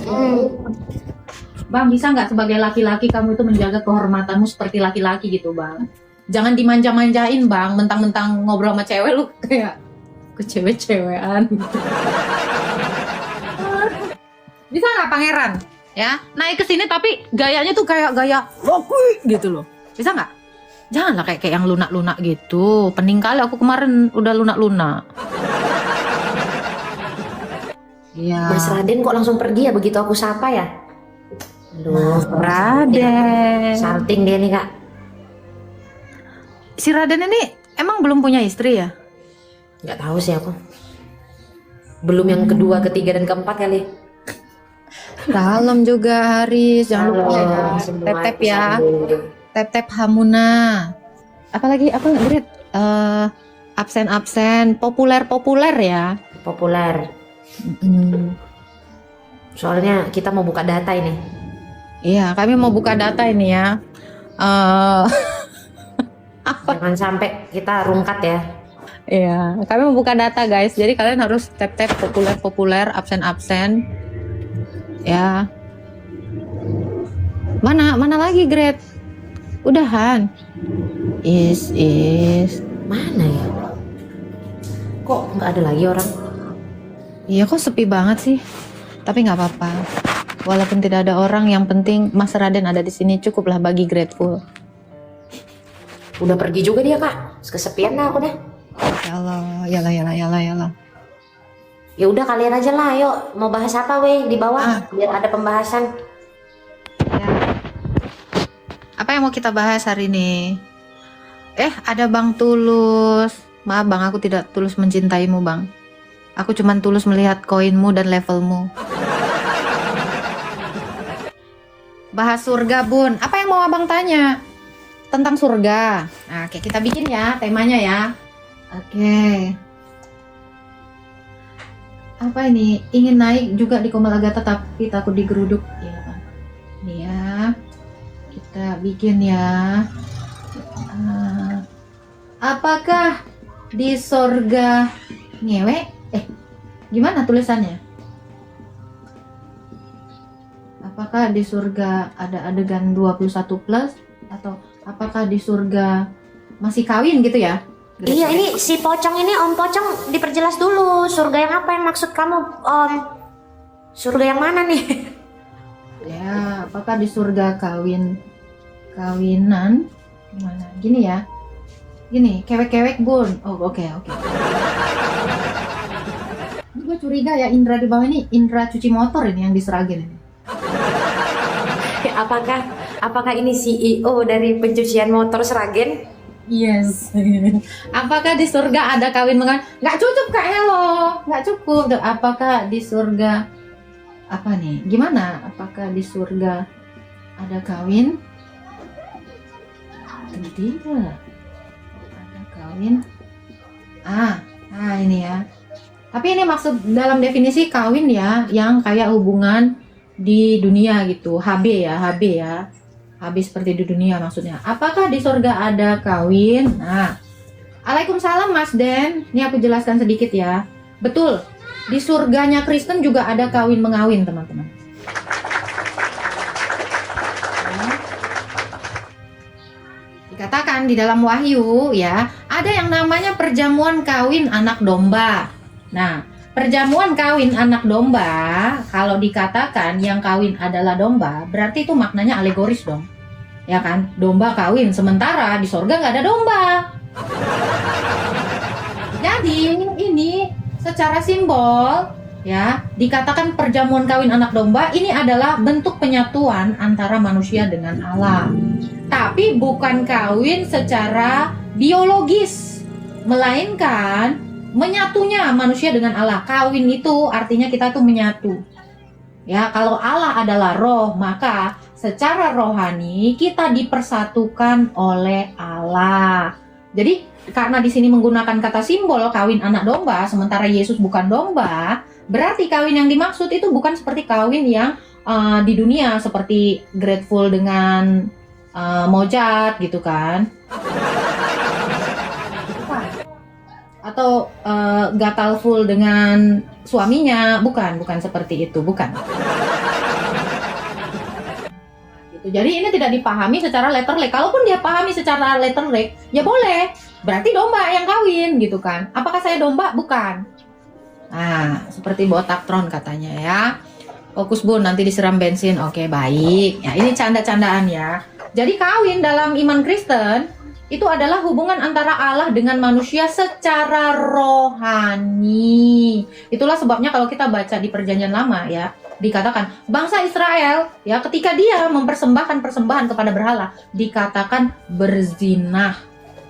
Bang, bisa nggak sebagai laki-laki kamu itu menjaga kehormatanmu seperti laki-laki gitu Bang? Jangan dimanja-manjain Bang, mentang-mentang ngobrol sama cewek lu kayak ke cewek-cewekan gitu. Bisa nggak Pangeran? Ya, naik ke sini tapi gayanya tuh kayak gaya laki gitu loh. Bisa nggak? Janganlah kayak yang lunak-lunak gitu. Pening kali aku kemarin udah lunak-lunak. Iya. Mas Raden kok langsung pergi ya begitu aku sapa ya? Aduh, Raden. Salting dia nih Kak. Si Raden ini emang belum punya istri ya? Nggak tahu sih aku. Belum yang kedua, ketiga, dan keempat kali. Salam juga Haris, jangan lupa Semua tetep ya. tap Hamuna. Apalagi apa nggak Gret? Absen populer ya. Populer. Soalnya kita mau buka data ini. Iya, kami mau buka data ini ya. Jangan sampai kita rungkat ya. Iya, kami mau buka data guys. Jadi kalian harus tap populer, absen. Ya. Mana lagi Gret? Udahan. Is. Mana ya? Kok nggak ada lagi orang? Iya kok sepi banget sih. Tapi nggak apa-apa. Walaupun tidak ada orang, yang penting Mas Raden ada di sini cukuplah bagi grateful. Udah pergi juga dia kak. Kesepian lah aku dah. Ya Allah, yalah. Ya udah kalian aja lah, yuk mau bahas apa weh di bawah biar ada pembahasan. Ya. Apa yang mau kita bahas hari ini? Ada Bang Tulus. Maaf Bang, aku tidak tulus mencintaimu Bang. Aku cuman tulus melihat koinmu dan levelmu. Bahas surga Bun. Apa yang mau Abang tanya? Tentang surga. Nah, oke, kita bikin ya temanya ya. Oke. Apa ini? Ingin naik juga di Komalagata tapi takut digeruduk. Ya Bang. Ini ya. Kita bikin ya. Apakah di surga ngewe? Gimana tulisannya? Apakah di surga ada adegan 21 plus? Atau apakah di surga masih kawin gitu ya? Iya, ini si Pocong ini Om Pocong diperjelas dulu. Surga yang apa yang maksud kamu Om? Surga yang mana nih? Ya, apakah di surga kawinan? Gimana? Gini ya. Gini, kewek-kewek Bun. Oh, oke. Ini gue curiga ya Indra di bawah ini Indra cuci motor ini yang diseragin ini. Apakah ini CEO dari pencucian motor Sragen? Yes. Apakah di surga ada kawin mengawin? Nggak cukup Kak Elo, nggak cukup. Apakah di surga apa nih? Gimana? Apakah di surga ada kawin? Tidak. Ada kawin. Ini ya. Tapi ini maksud dalam definisi kawin ya, yang kayak hubungan di dunia gitu, HB ya. HB seperti di dunia maksudnya. Apakah di surga ada kawin? Nah, Waalaikumsalam Mas Den. Ini aku jelaskan sedikit ya. Betul, di surganya Kristen juga ada kawin mengawin teman-teman. Dikatakan di dalam Wahyu ya, ada yang namanya perjamuan kawin anak domba. Nah, perjamuan kawin anak domba, kalau dikatakan yang kawin adalah domba, berarti itu maknanya alegoris dong. Ya kan? Domba kawin, sementara di sorga nggak ada domba. Jadi ini secara simbol ya, dikatakan perjamuan kawin anak domba ini adalah bentuk penyatuan antara manusia dengan Allah. Tapi bukan kawin secara biologis, melainkan menyatunya manusia dengan Allah. Kawin itu artinya kita tuh menyatu. Ya, kalau Allah adalah roh, maka secara rohani kita dipersatukan oleh Allah. Jadi karena di sini menggunakan kata simbol kawin anak domba, sementara Yesus bukan domba, berarti kawin yang dimaksud itu bukan seperti kawin yang di dunia seperti grateful dengan Mozart gitu kan. Atau gatalful dengan suaminya, bukan seperti itu, bukan. Gitu. Jadi ini tidak dipahami secara letterlek. Kalaupun dia pahami secara letterlek, ya boleh. Berarti domba yang kawin gitu kan. Apakah saya domba? Bukan. Nah, seperti botaktron katanya ya. Fokus Bun, nanti disiram bensin. Oke, baik. Ya, ini canda-candaan ya. Jadi kawin dalam iman Kristen itu adalah hubungan antara Allah dengan manusia secara rohani. Itulah sebabnya kalau kita baca di Perjanjian Lama ya, dikatakan bangsa Israel ya ketika dia mempersembahkan persembahan kepada berhala dikatakan berzinah.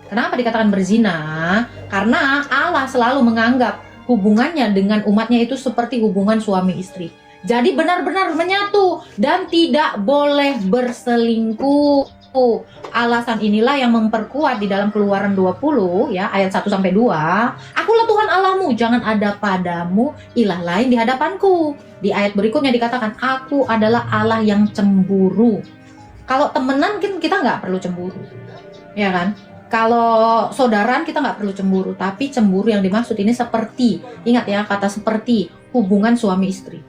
Kenapa dikatakan berzinah? Karena Allah selalu menganggap hubungannya dengan umatnya itu seperti hubungan suami istri. Jadi benar-benar menyatu dan tidak boleh berselingkuh. alasan inilah yang memperkuat di dalam Keluaran 20 ya ayat 1 sampai 2. Akulah Tuhan Allahmu, jangan ada padamu ilah lain di hadapanku. Di ayat berikutnya dikatakan, aku adalah Allah yang cemburu. Kalau temenan kita nggak perlu cemburu, ya kan? Kalau saudaraan kita nggak perlu cemburu, tapi cemburu yang dimaksud ini seperti, ingat ya kata seperti, hubungan suami istri.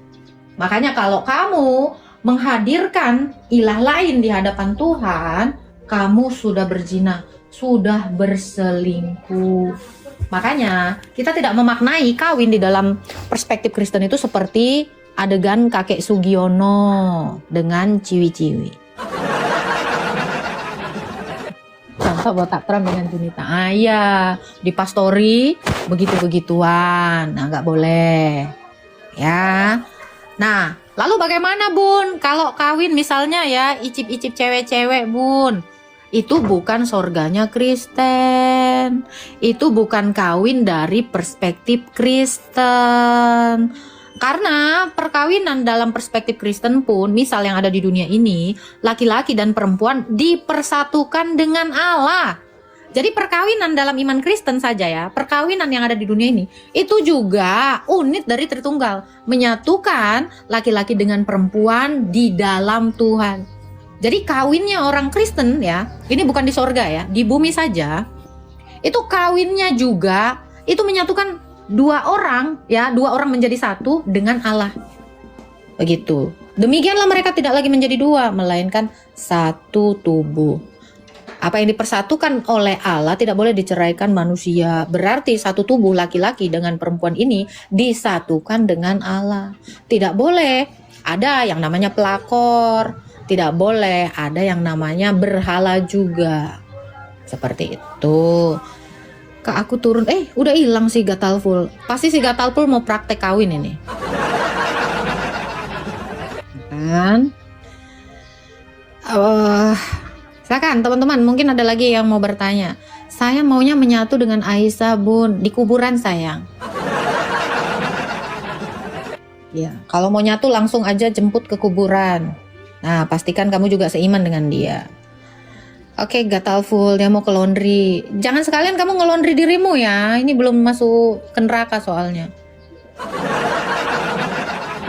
Makanya kalau kamu menghadirkan ilah lain di hadapan Tuhan, kamu sudah berzina, sudah berselingkuh. Makanya kita tidak memaknai kawin di dalam perspektif Kristen itu seperti adegan kakek Sugiono dengan ciwi-ciwi. Contoh botak pram dengan Junita. Ya, di pastori begitu-begituan. Nah, nggak boleh. Ya. Nah, lalu bagaimana Bun? Kalau kawin misalnya ya, icip-icip cewek-cewek Bun. Itu bukan surganya Kristen. Itu bukan kawin dari perspektif Kristen. Karena perkawinan dalam perspektif Kristen pun, misal yang ada di dunia ini, laki-laki dan perempuan dipersatukan dengan Allah. Jadi perkawinan dalam iman Kristen saja ya, perkawinan yang ada di dunia ini, itu juga unit dari Tritunggal. Menyatukan laki-laki dengan perempuan di dalam Tuhan. Jadi kawinnya orang Kristen ya, ini bukan di sorga ya, di bumi saja, itu kawinnya juga, itu menyatukan dua orang menjadi satu dengan Allah. Begitu. Demikianlah mereka tidak lagi menjadi dua, melainkan satu tubuh. Apa yang dipersatukan oleh Allah tidak boleh diceraikan manusia. Berarti satu tubuh laki-laki dengan perempuan ini disatukan dengan Allah. Tidak boleh ada yang namanya pelakor. Tidak boleh ada yang namanya berhala juga. Seperti itu. Kak aku turun, udah hilang si Gatalful. Pasti si Gatalful mau praktek kawin ini. Kan? Silakan teman-teman, mungkin ada lagi yang mau bertanya. Saya maunya menyatu dengan Aisyah Bun, di kuburan sayang. Ya, kalau mau nyatu langsung aja jemput ke kuburan. Nah, pastikan kamu juga seiman dengan dia. Oke, Gatalful, dia mau ke laundry. Jangan sekalian kamu nge-laundry dirimu ya. Ini belum masuk ke neraka soalnya.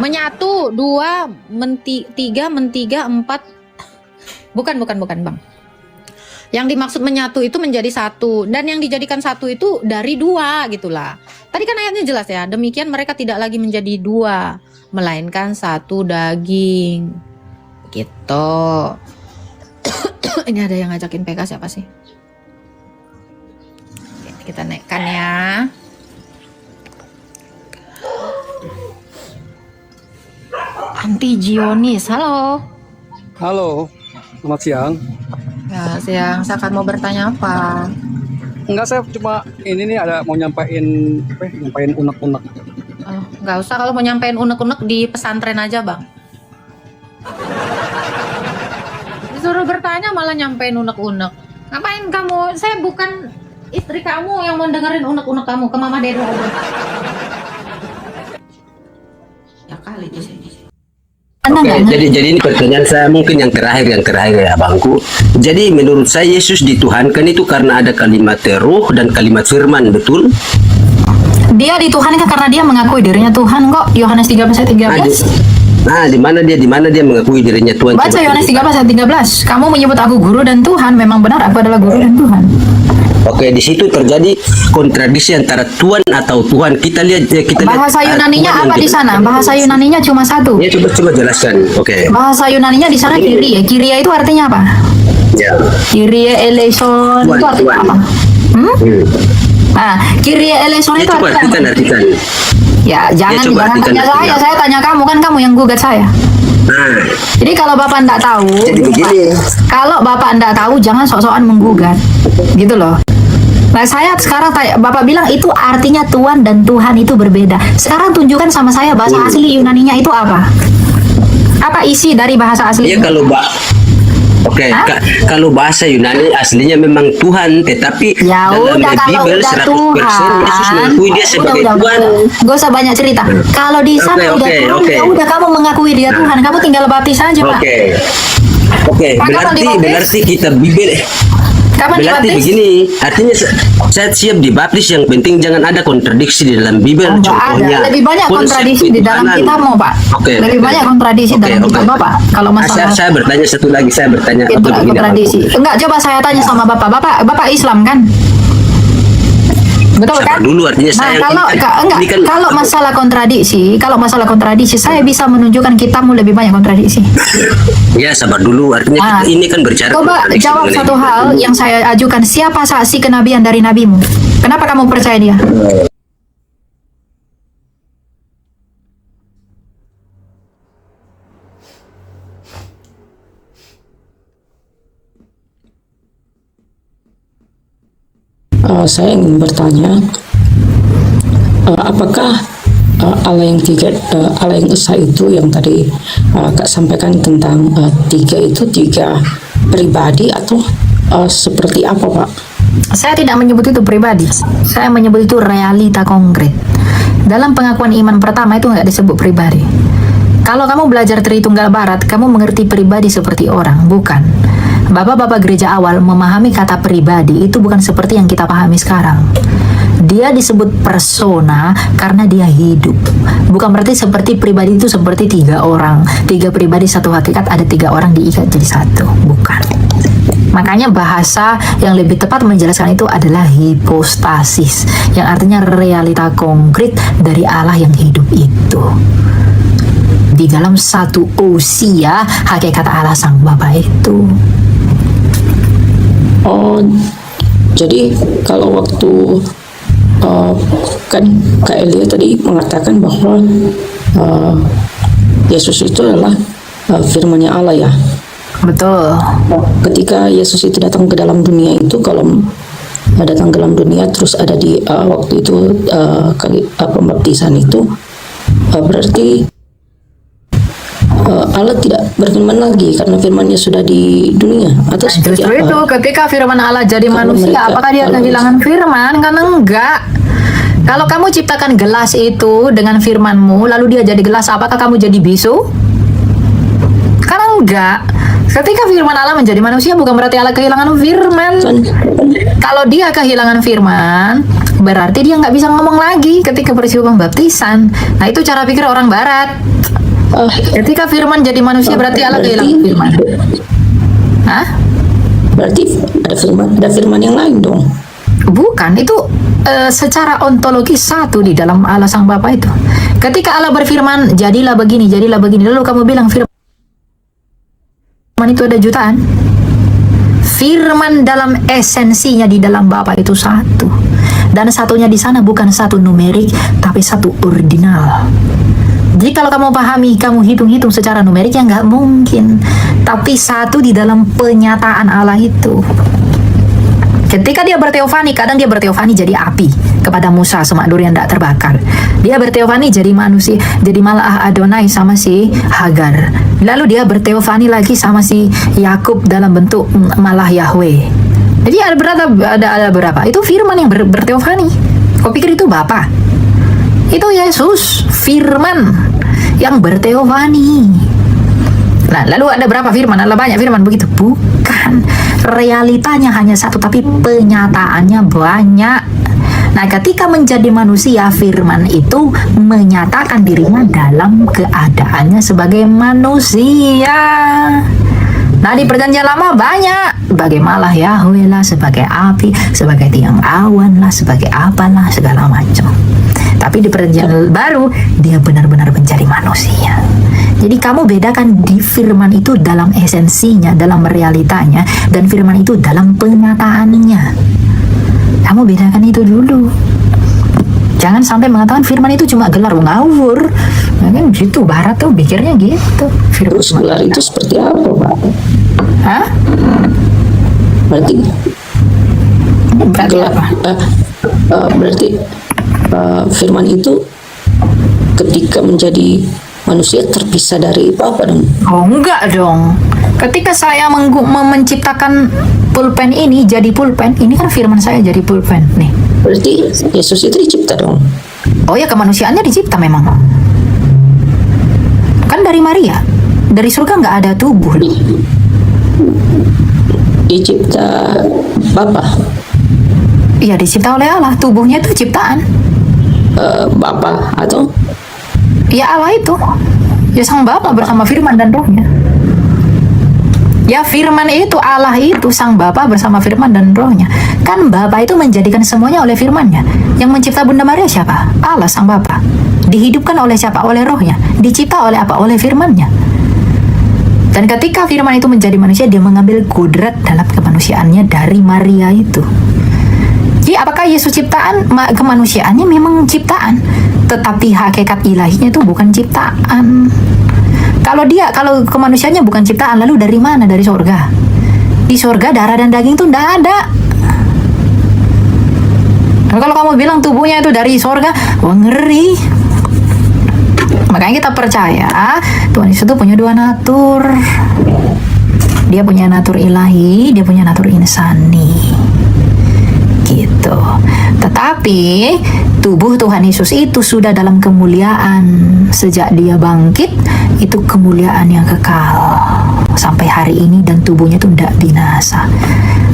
Menyatu, 2, 3, 4. Bukan Bang. Yang dimaksud menyatu itu menjadi satu. Dan yang dijadikan satu itu dari 2 gitulah. Tadi kan ayatnya jelas ya. Demikian mereka tidak lagi menjadi 2, melainkan satu daging. Gitu. Ini ada yang ngajakin PK siapa sih? Oke, kita naikkan ya. Anti Gionis, halo. Halo, selamat siang. Ya, siang. Saya akan mau bertanya apa? Enggak, saya cuma ini nih ada mau nyampein unek-unek. Oh, nggak usah, kalau mau nyampein unek-unek di pesantren aja Bang. Disuruh bertanya malah nyampein unek-unek. Ngapain kamu? Saya bukan istri kamu yang mau dengerin unek-unek kamu. Ke Mama Dedo aja. Ya kali di sini. Oke, jadi ini pertanyaan saya mungkin yang terakhir ya abangku. Jadi menurut saya Yesus dituhankan itu karena ada kalimat roh dan kalimat firman, betul? Dia dituhankan karena dia mengakui dirinya Tuhan kok. Yohanes 13 ayat 13. Nah, di mana dia mengakui dirinya Tuhan? Baca Yohanes 13 ayat 13. Kamu menyebut aku guru dan Tuhan, memang benar aku adalah guru dan Tuhan. Oke, di situ terjadi kontradiksi antara Tuhan atau Tuhan. Kita lihat bahasa Yunaninya apa di sana? Bahasa Yunaninya cuma satu. Ya, coba jelaskan. Oke. Bahasa Yunaninya di sana Kyrie. Kyrie itu artinya apa? Ya. Kyrie eleison itu artinya apa? Nah, Kyrie eleison itu artinya artikan. Ya, jangan tanya saya tanya kamu, kan kamu yang gugat saya. Nah, jadi kalau Bapak enggak tahu, kalau Bapak enggak tahu jangan sok-sokan menggugat. Gitu loh. Nah, saya sekarang Bapak bilang itu artinya Tuhan dan Tuhan itu berbeda. Sekarang tunjukkan sama saya bahasa asli Yunaninya itu apa? Apa isi dari bahasa asli? Iya, kalau bahasa Yunani aslinya memang Tuhan, tetapi ya dalam Bible 100% Yesus mengakui dia sebagai Tuhan. Gak usah banyak cerita. Kalau di sana udah Tuhan, ya udah kamu mengakui dia Tuhan, kamu tinggal baptis saja, Pak. Oke, Kapan berarti kita bibir. Kapan Berarti dibaptis? begini, artinya saya siap dibaptis, yang penting jangan ada kontradiksi di dalam Bible. Oh, nggak Contohnya ada. Lebih banyak konsep kontradiksi di dalam ketuhanan. kitabmu, Pak. Oke, Lebih oke. banyak kontradiksi Oke, dalam oke. kitab Bapak. Kalau masalah saya bertanya satu lagi, saya bertanya itu apa begini, kontradiksi. Abangku. Enggak, coba saya tanya sama Bapak. Bapak Islam kan? Betul Sabar kan? dulu, artinya Nah, saya kalau masalah kontradiksi, saya bisa menunjukkan kitabmu lebih banyak kontradiksi. Ya sabar dulu, artinya Nah, ini kan berbicara Coba kontradiksi jawab mengenai satu hal yang saya ajukan. Siapa saksi kenabian dari nabimu? Kenapa kamu percaya dia? Saya ingin bertanya, apakah Allah yang tiga, Allah yang esa itu yang tadi Kak sampaikan tentang tiga itu tiga pribadi atau seperti apa, Pak? Saya tidak menyebut itu pribadi. Saya menyebut itu realita konkret. Dalam pengakuan iman pertama itu nggak disebut pribadi. Kalau kamu belajar Tritunggal Barat, kamu mengerti pribadi seperti orang, bukan. Bapak-bapak gereja awal memahami kata pribadi itu bukan seperti yang kita pahami sekarang. Dia disebut persona karena dia hidup. Bukan berarti seperti pribadi itu seperti tiga orang, tiga pribadi satu hakikat, ada tiga orang diikat jadi satu. Bukan. Makanya bahasa yang lebih tepat menjelaskan itu adalah hipostasis, yang artinya realita konkret dari Allah yang hidup itu. Di dalam satu usia hakikat Allah Sang Bapa itu. Oh, jadi kalau waktu kan Kak Elia tadi mengatakan bahwa Yesus itu adalah firman-Nya Allah ya. Betul. Ketika Yesus itu datang ke dalam dunia itu, kalau datang ke dalam dunia terus ada di waktu itu kali pembaptisan itu, berarti Allah tidak berfirman lagi karena firman-Nya sudah di dunia, atau seperti Justru apa? itu ketika firman Allah jadi Kalau manusia, mereka- apakah dia kalau- kehilangan firman? Kan enggak. Kalau kamu ciptakan gelas itu dengan firmanmu, lalu dia jadi gelas, apakah kamu jadi bisu? Kan enggak. Ketika firman Allah menjadi manusia, bukan berarti Allah kehilangan firman. Kalau dia kehilangan firman, berarti dia nggak bisa ngomong lagi ketika peristiwa pembaptisan. Nah, itu cara pikir orang Barat. Ketika firman jadi manusia, berarti Allah kehilangan firman. Hah? Berarti ada firman yang lain dong. Bukan, itu secara ontologi satu di dalam Allah Sang Bapa itu. Ketika Allah berfirman, jadilah begini, lalu kamu bilang firman itu ada jutaan. Firman dalam esensinya di dalam Bapa itu satu. Dan satunya di sana bukan satu numerik, tapi satu ordinal. Jadi kalau kamu pahami, kamu hitung-hitung secara numerik ya nggak mungkin. Tapi satu di dalam penyataan Allah itu. Ketika dia berteofani, kadang dia berteofani jadi api kepada Musa semak durian tidak terbakar. Dia berteofani jadi manusia, jadi malah Adonai sama si Hagar. Lalu dia berteofani lagi sama si Yakub dalam bentuk malah Yahweh. Jadi ada berapa? Itu firman yang berteofani. Kau pikir itu Bapa? Itu Yesus, firman yang berteofani. Nah, lalu ada berapa firman? Ada banyak firman begitu? Bukan. Realitanya hanya satu, tapi penyataannya banyak. Nah, ketika menjadi manusia, firman itu menyatakan dirinya dalam keadaannya sebagai manusia. Nah, di perjanjian lama banyak. Bagaimana Yahweh lah, sebagai api, sebagai tiang awan lah, sebagai apalah, segala macam. Tapi di perjanjian baru, dia benar-benar menjadi manusia. Jadi kamu bedakan di firman itu dalam esensinya, dalam realitanya, dan firman itu dalam penyataannya. Kamu bedakan itu dulu. Jangan sampai mengatakan firman itu cuma gelar, ngawur. Nah, kan gitu, Barat tuh pikirnya gitu. Terus gelar itu seperti apa, Pak? Hah? Berarti Berarti apa? Berarti firman itu ketika menjadi manusia terpisah dari Bapa dong. Oh enggak dong. Ketika saya menciptakan pulpen ini jadi pulpen, ini kan firman saya jadi pulpen nih. Berarti Yesus itu dicipta dong. Oh ya, kemanusiaannya dicipta memang. Kan dari Maria, dari surga nggak ada tubuh. dicipta Bapa. Iya, dicipta oleh Allah. Tubuhnya itu ciptaan. Bapa atau Ya Allah itu. Ya sang Bapa bersama firman dan rohnya. Ya firman itu, Allah itu sang Bapa bersama firman dan rohnya. Kan Bapa itu menjadikan semuanya oleh firmannya. Yang mencipta Bunda Maria siapa? Allah sang Bapa. Dihidupkan oleh siapa? Oleh rohnya. Dicipta oleh apa? Oleh firmannya. Dan ketika firman itu menjadi manusia, dia mengambil kudrat dalam kemanusiaannya dari Maria itu. Jadi apakah Yesus ciptaan? Kemanusiaannya memang ciptaan, tetapi hakikat ilahinya itu bukan ciptaan. Kalau kemanusiaannya bukan ciptaan, lalu dari mana? Dari surga. Di surga darah dan daging itu tidak ada. Nah, kalau kamu bilang tubuhnya itu dari surga, wah ngeri. Makanya kita percaya Tuhan Yesus itu punya dua natur. Dia punya natur ilahi, dia punya natur insani. Gitu. Tetapi tubuh Tuhan Yesus itu sudah dalam kemuliaan. Sejak dia bangkit, itu kemuliaan yang kekal sampai hari ini, dan tubuhnya itu tidak binasa,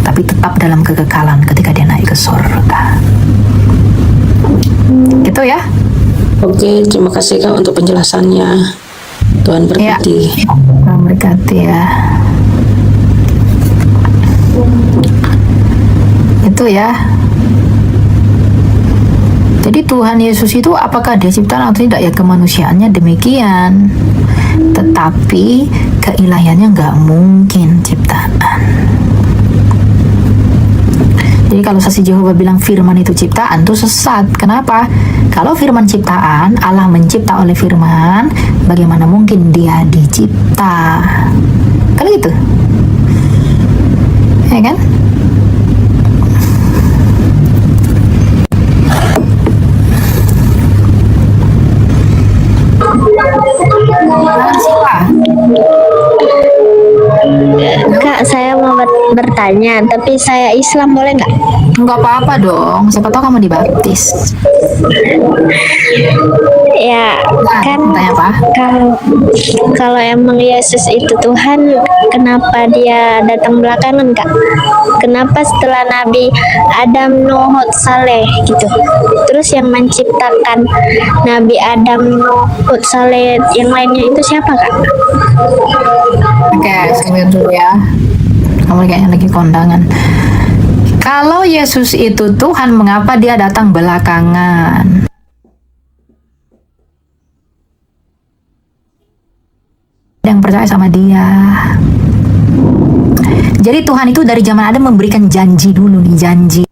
tapi tetap dalam kekekalan ketika dia naik ke surga. Gitu ya. Oke, terima kasih Kak untuk penjelasannya. Tuhan berkati. Ya, Tuhan berkati ya. Itu ya. Jadi Tuhan Yesus itu apakah dia ciptaan atau tidak? Ya kemanusiaannya demikian. Tetapi keilahiannya nggak mungkin ciptaan. Jadi kalau saksi Yehova bilang firman itu ciptaan, itu sesat. Kenapa? Kalau firman ciptaan, Allah mencipta oleh firman, bagaimana mungkin dia dicipta? Kan gitu. Ya kan? Kak, saya mau bertanya, tapi saya Islam, boleh nggak? Nggak apa-apa dong, siapa tahu kamu dibaptis. Ya, Nah, kan tanya apa? kalau emang Yesus itu Tuhan, kenapa dia datang belakangan, Kak? Kenapa setelah Nabi Adam, Nuh, Saleh gitu? Terus yang menciptakan Nabi Adam, Nuh, Saleh yang lainnya itu siapa, Kak? Oke, saya dulu ya. Kamu kayaknya lagi kondangan. Kalau Yesus itu Tuhan, mengapa dia datang belakangan? Yang percaya sama dia. Jadi Tuhan itu dari zaman Adam memberikan janji dulu nih, janji.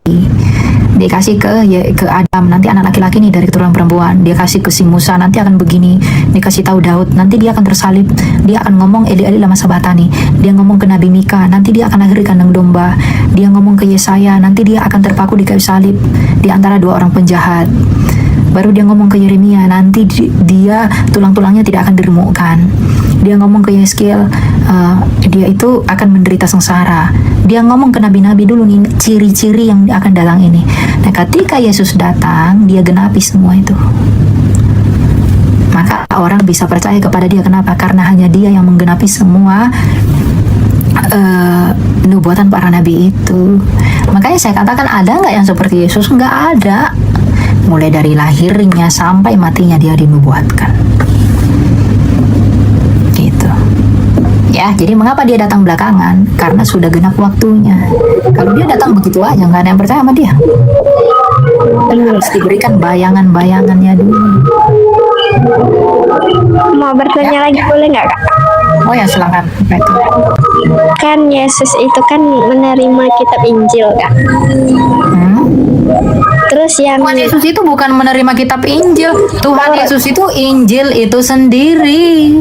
Dia kasih ke Adam, nanti anak laki-laki nih dari keturunan perempuan. Dia kasih ke si Musa, nanti akan begini. Dia kasih tahu Daud, nanti dia akan tersalib. Dia akan ngomong Eli lama sabatani. Dia ngomong ke Nabi Mika, nanti dia akan lahir kandang domba. Dia ngomong ke Yesaya, nanti dia akan terpaku di kayu salib di antara dua orang penjahat. Baru dia ngomong ke Yeremia, nanti dia tulang-tulangnya tidak akan diremukkan. Dia ngomong ke Yeskiel, dia itu akan menderita sengsara. Dia ngomong ke nabi-nabi dulu nih, ciri-ciri yang akan datang ini. Nah, ketika Yesus datang, dia genapi semua itu. Maka orang bisa percaya kepada dia. Kenapa? Karena hanya dia yang menggenapi semua nubuatan para nabi itu. Makanya saya katakan, ada nggak yang seperti Yesus? Nggak ada. Mulai dari lahirnya sampai matinya dia dinubuatkan. Gitu. Ya, jadi mengapa dia datang belakangan? Karena sudah genap waktunya. Kalau dia datang begitu aja, nggak ada yang percaya sama dia. Harus diberikan bayangan-bayangannya dulu. Mau bertanya lagi, boleh nggak, Kak? Oh ya, silakan. Kan Yesus itu kan menerima kitab Injil, Kak. Terus yang Tuhan Yesus itu bukan menerima kitab Injil. Tuhan Yesus itu Injil itu sendiri.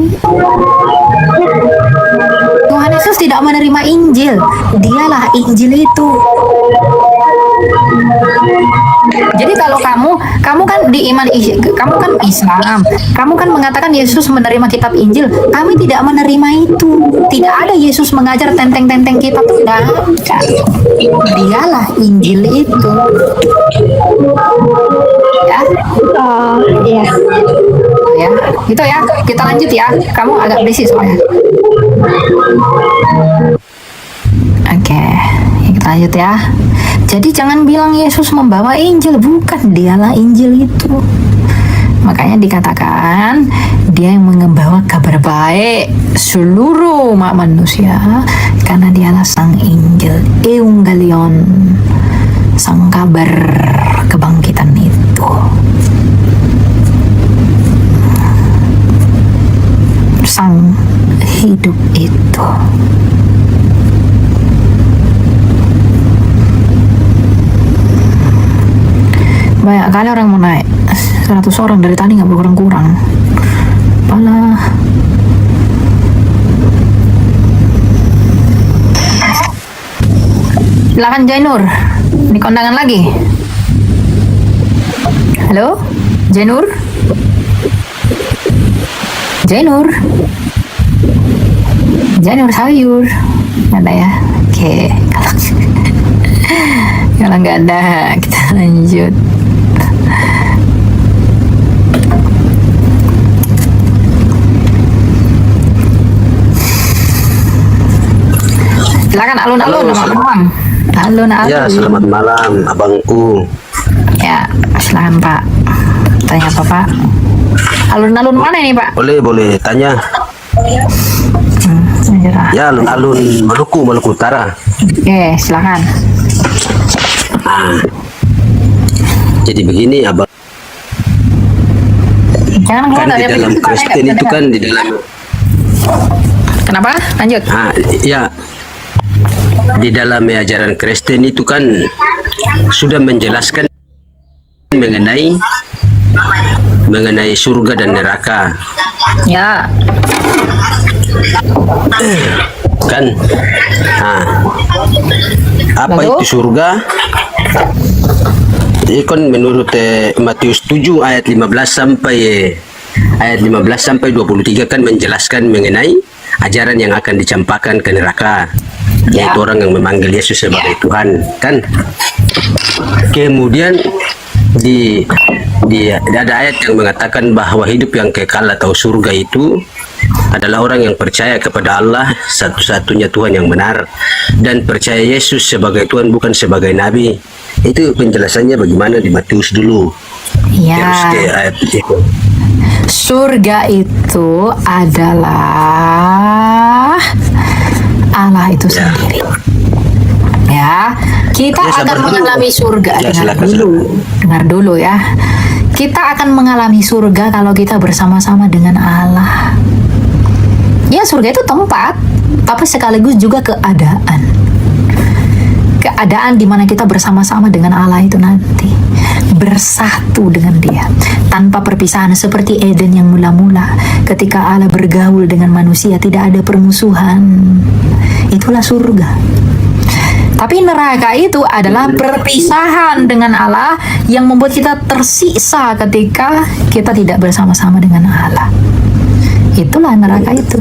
Tuhan Yesus tidak menerima Injil. Dialah Injil itu. Jadi kalau kamu kan kamu kan Islam, kamu kan mengatakan Yesus menerima kitab Injil. Kami tidak menerima itu. Tidak ada Yesus mengajar tenteng-tenteng kitab, tidak ada. Dialah Injil itu. Ya. oh iya, Ya, gitu ya. Kita lanjut ya. Kamu agak berisik soalnya. lanjut ya. Jadi jangan bilang Yesus membawa Injil, bukan, dialah Injil itu. Makanya dikatakan dia yang membawa kabar baik seluruh umat manusia, karena dialah sang Injil, Evangelion, sang kabar kebangkitan itu, sang hidup itu. Banyak kali orang mau naik 100 orang dari tadi, nggak berkurang-kurang. Apalah. Silakan Jainur, di kondangan lagi. Halo, Jainur? Jainur? Jainur sayur? Nggak ada ya? Oke, kalau nggak ada, kita lanjut. Silakan alun-alun, malam. Alun-alun. Ya, selamat malam, abangku. Ya, silakan Pak. Tanya apa Pak? Alun-alun mana ini Pak? Boleh tanya. Ya, alun-alun Maluku Utara. Oke, silakan. Jadi begini abang. Jangan keluar Kan dari di dalam Kristen itu kan di dalam. Kenapa? Lanjut. Ya. Di dalam ajaran Kristen itu kan sudah menjelaskan mengenai surga dan neraka. Ya. Kan. Apa Lalu? itu surga? Jadi kan menurut Matius 7 ayat 15 sampai 23 kan menjelaskan mengenai ajaran yang akan dicampakkan ke neraka, yaitu orang yang memanggil Yesus sebagai Tuhan, kan? Kemudian ada ayat yang mengatakan bahwa hidup yang kekal atau surga itu adalah orang yang percaya kepada Allah satu-satunya Tuhan yang benar dan percaya Yesus sebagai Tuhan, bukan sebagai nabi. Itu penjelasannya bagaimana di Matius dulu. Ya. Ayat itu. Surga itu adalah Allah itu sendiri. Ya, kita akan mengalami surga. Dengar dulu ya. Kita akan mengalami surga kalau kita bersama-sama dengan Allah. Ya, surga itu tempat, tapi sekaligus juga keadaan. Keadaan di mana kita bersama-sama dengan Allah itu nanti bersatu dengan Dia tanpa perpisahan, seperti Eden yang mula-mula ketika Allah bergaul dengan manusia, tidak ada permusuhan. Itulah surga. Tapi neraka itu adalah perpisahan dengan Allah yang membuat kita tersiksa ketika kita tidak bersama-sama dengan Allah. Itulah neraka itu.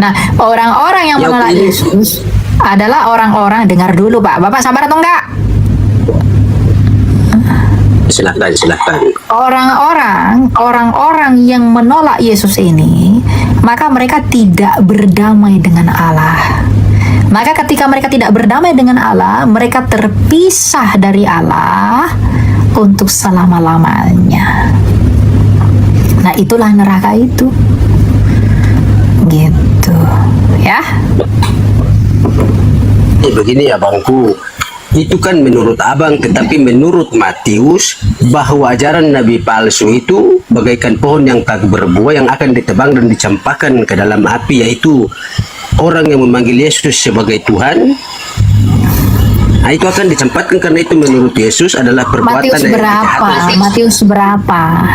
Nah, orang-orang yang menolak Yesus adalah orang-orang, dengar dulu Pak. Bapak sabar atau enggak? Silakan. Orang-orang yang menolak Yesus ini, maka mereka tidak berdamai dengan Allah. Maka ketika mereka tidak berdamai dengan Allah, mereka terpisah dari Allah untuk selama-lamanya. Nah, itulah neraka itu. Gitu. Ya. Begini abangku. Itu kan menurut abang, tetapi menurut Matius bahwa ajaran nabi palsu itu bagaikan pohon yang tak berbuah yang akan ditebang dan dicampakkan ke dalam api, yaitu orang yang memanggil Yesus sebagai Tuhan. Nah, itu akan dicampakkan karena itu menurut Yesus adalah perbuatan Matius berapa?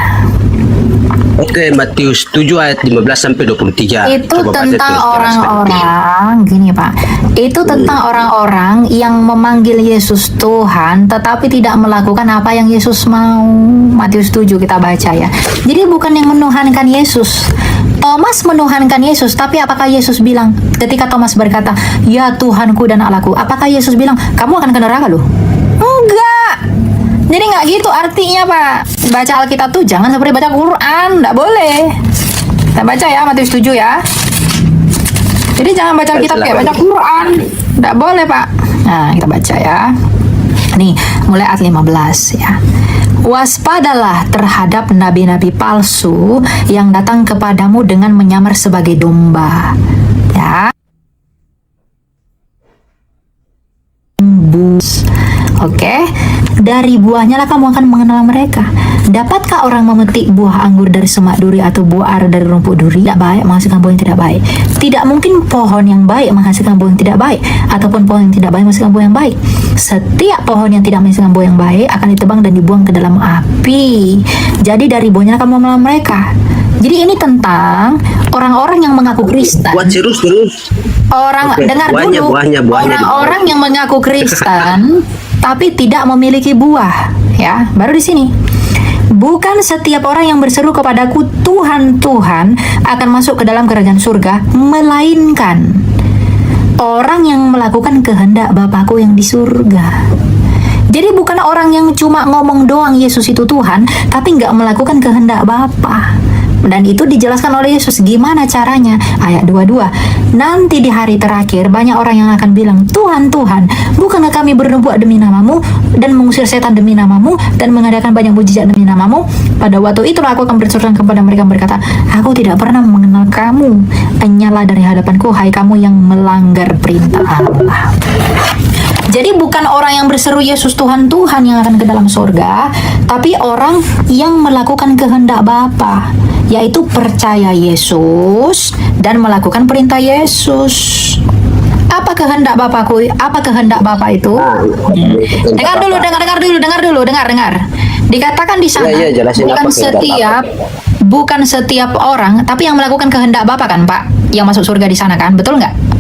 Oke, Matius 7 ayat 15 sampai 23. Itu tentang orang-orang, gini Pak. Itu tentang orang-orang yang memanggil Yesus Tuhan tetapi tidak melakukan apa yang Yesus mau. Matius 7 kita baca ya. Jadi bukan yang menuhankan Yesus. Thomas menuhankan Yesus, tapi apakah Yesus bilang ketika Thomas berkata, "Ya Tuhanku dan Allahku," apakah Yesus bilang, "Kamu akan ke neraka loh"? Enggak. Jadi nggak gitu artinya Pak. Baca Alkitab tuh jangan seperti baca Quran, nggak boleh. Kita baca ya Matius 7 ya. Jadi jangan baca Alkitab kayak baca Quran. Tidak boleh, Pak. Nah, kita baca ya. Nih, mulai ayat 15 ya. Waspadalah terhadap nabi-nabi palsu yang datang kepadamu dengan menyamar sebagai domba. Ya. Oke, dari buahnya lah kamu akan mengenal mereka. Dapatkah orang memetik buah anggur dari semak duri atau buah ara dari rumput duri? Tidak baik menghasilkan buah yang tidak baik. Tidak mungkin pohon yang baik menghasilkan buah yang tidak baik, ataupun pohon yang tidak baik menghasilkan buah yang baik. Setiap pohon yang tidak menghasilkan buah yang baik akan ditebang dan dibuang ke dalam api. Jadi dari buahnya kamu mengenal mereka. Jadi ini tentang orang-orang yang mengaku Kristen. Buat terus. Orang dengar dulu. Orang-orang yang mengaku Kristen tapi tidak memiliki buah, ya. Baru di sini. Bukan setiap orang yang berseru kepadaku Tuhan, Tuhan akan masuk ke dalam kerajaan surga, melainkan orang yang melakukan kehendak Bapakku yang di surga. Jadi bukan orang yang cuma ngomong doang Yesus itu Tuhan, tapi nggak melakukan kehendak Bapa. Dan itu dijelaskan oleh Yesus gimana caranya. Ayat 22. Nanti di hari terakhir banyak orang yang akan bilang, Tuhan, Tuhan, bukankah kami bernubuat demi namamu dan mengusir setan demi namamu dan mengadakan banyak mujizat demi namamu? Pada waktu itulah aku akan berseru kepada mereka berkata, aku tidak pernah mengenal kamu. Enyalah dari hadapanku, hai kamu yang melanggar perintah Allah. Jadi bukan orang yang berseru Yesus Tuhan, Tuhan yang akan ke dalam surga, tapi orang yang melakukan kehendak Bapa, yaitu percaya Yesus dan melakukan perintah Yesus. Apa kehendak Bapakku? Apa kehendak Bapa itu? Dengar dulu. Dikatakan di sana, bukan setiap orang, tapi yang melakukan kehendak Bapa kan, Pak, yang masuk surga di sana kan, betul nggak?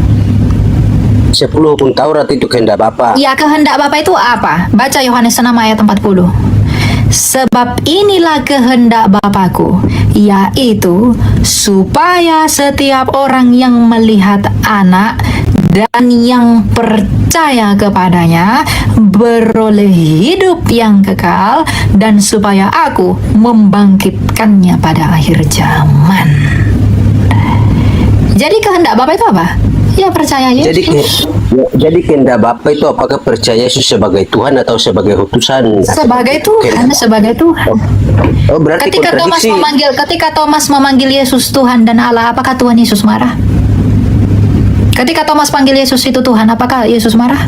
10 hukum Taurat itu kehendak Bapa. Ya, kehendak Bapa itu apa? Baca Yohanes 6 ayat 40. Sebab inilah kehendak Bapakku, yaitu supaya setiap orang yang melihat Anak dan yang percaya kepadanya beroleh hidup yang kekal, dan supaya aku membangkitkannya pada akhir zaman. Jadi kehendak Bapa itu apa? Ya, percaya Yesus. Jadi kehendak Bapa itu apakah percaya Yesus sebagai Tuhan atau sebagai utusan? Sebagai Tuhan, sebagai Tuhan. Oh, berarti ketika Thomas memanggil Yesus Tuhan dan Allah, apakah Tuhan Yesus marah? Ketika Thomas panggil Yesus itu Tuhan, apakah Yesus marah?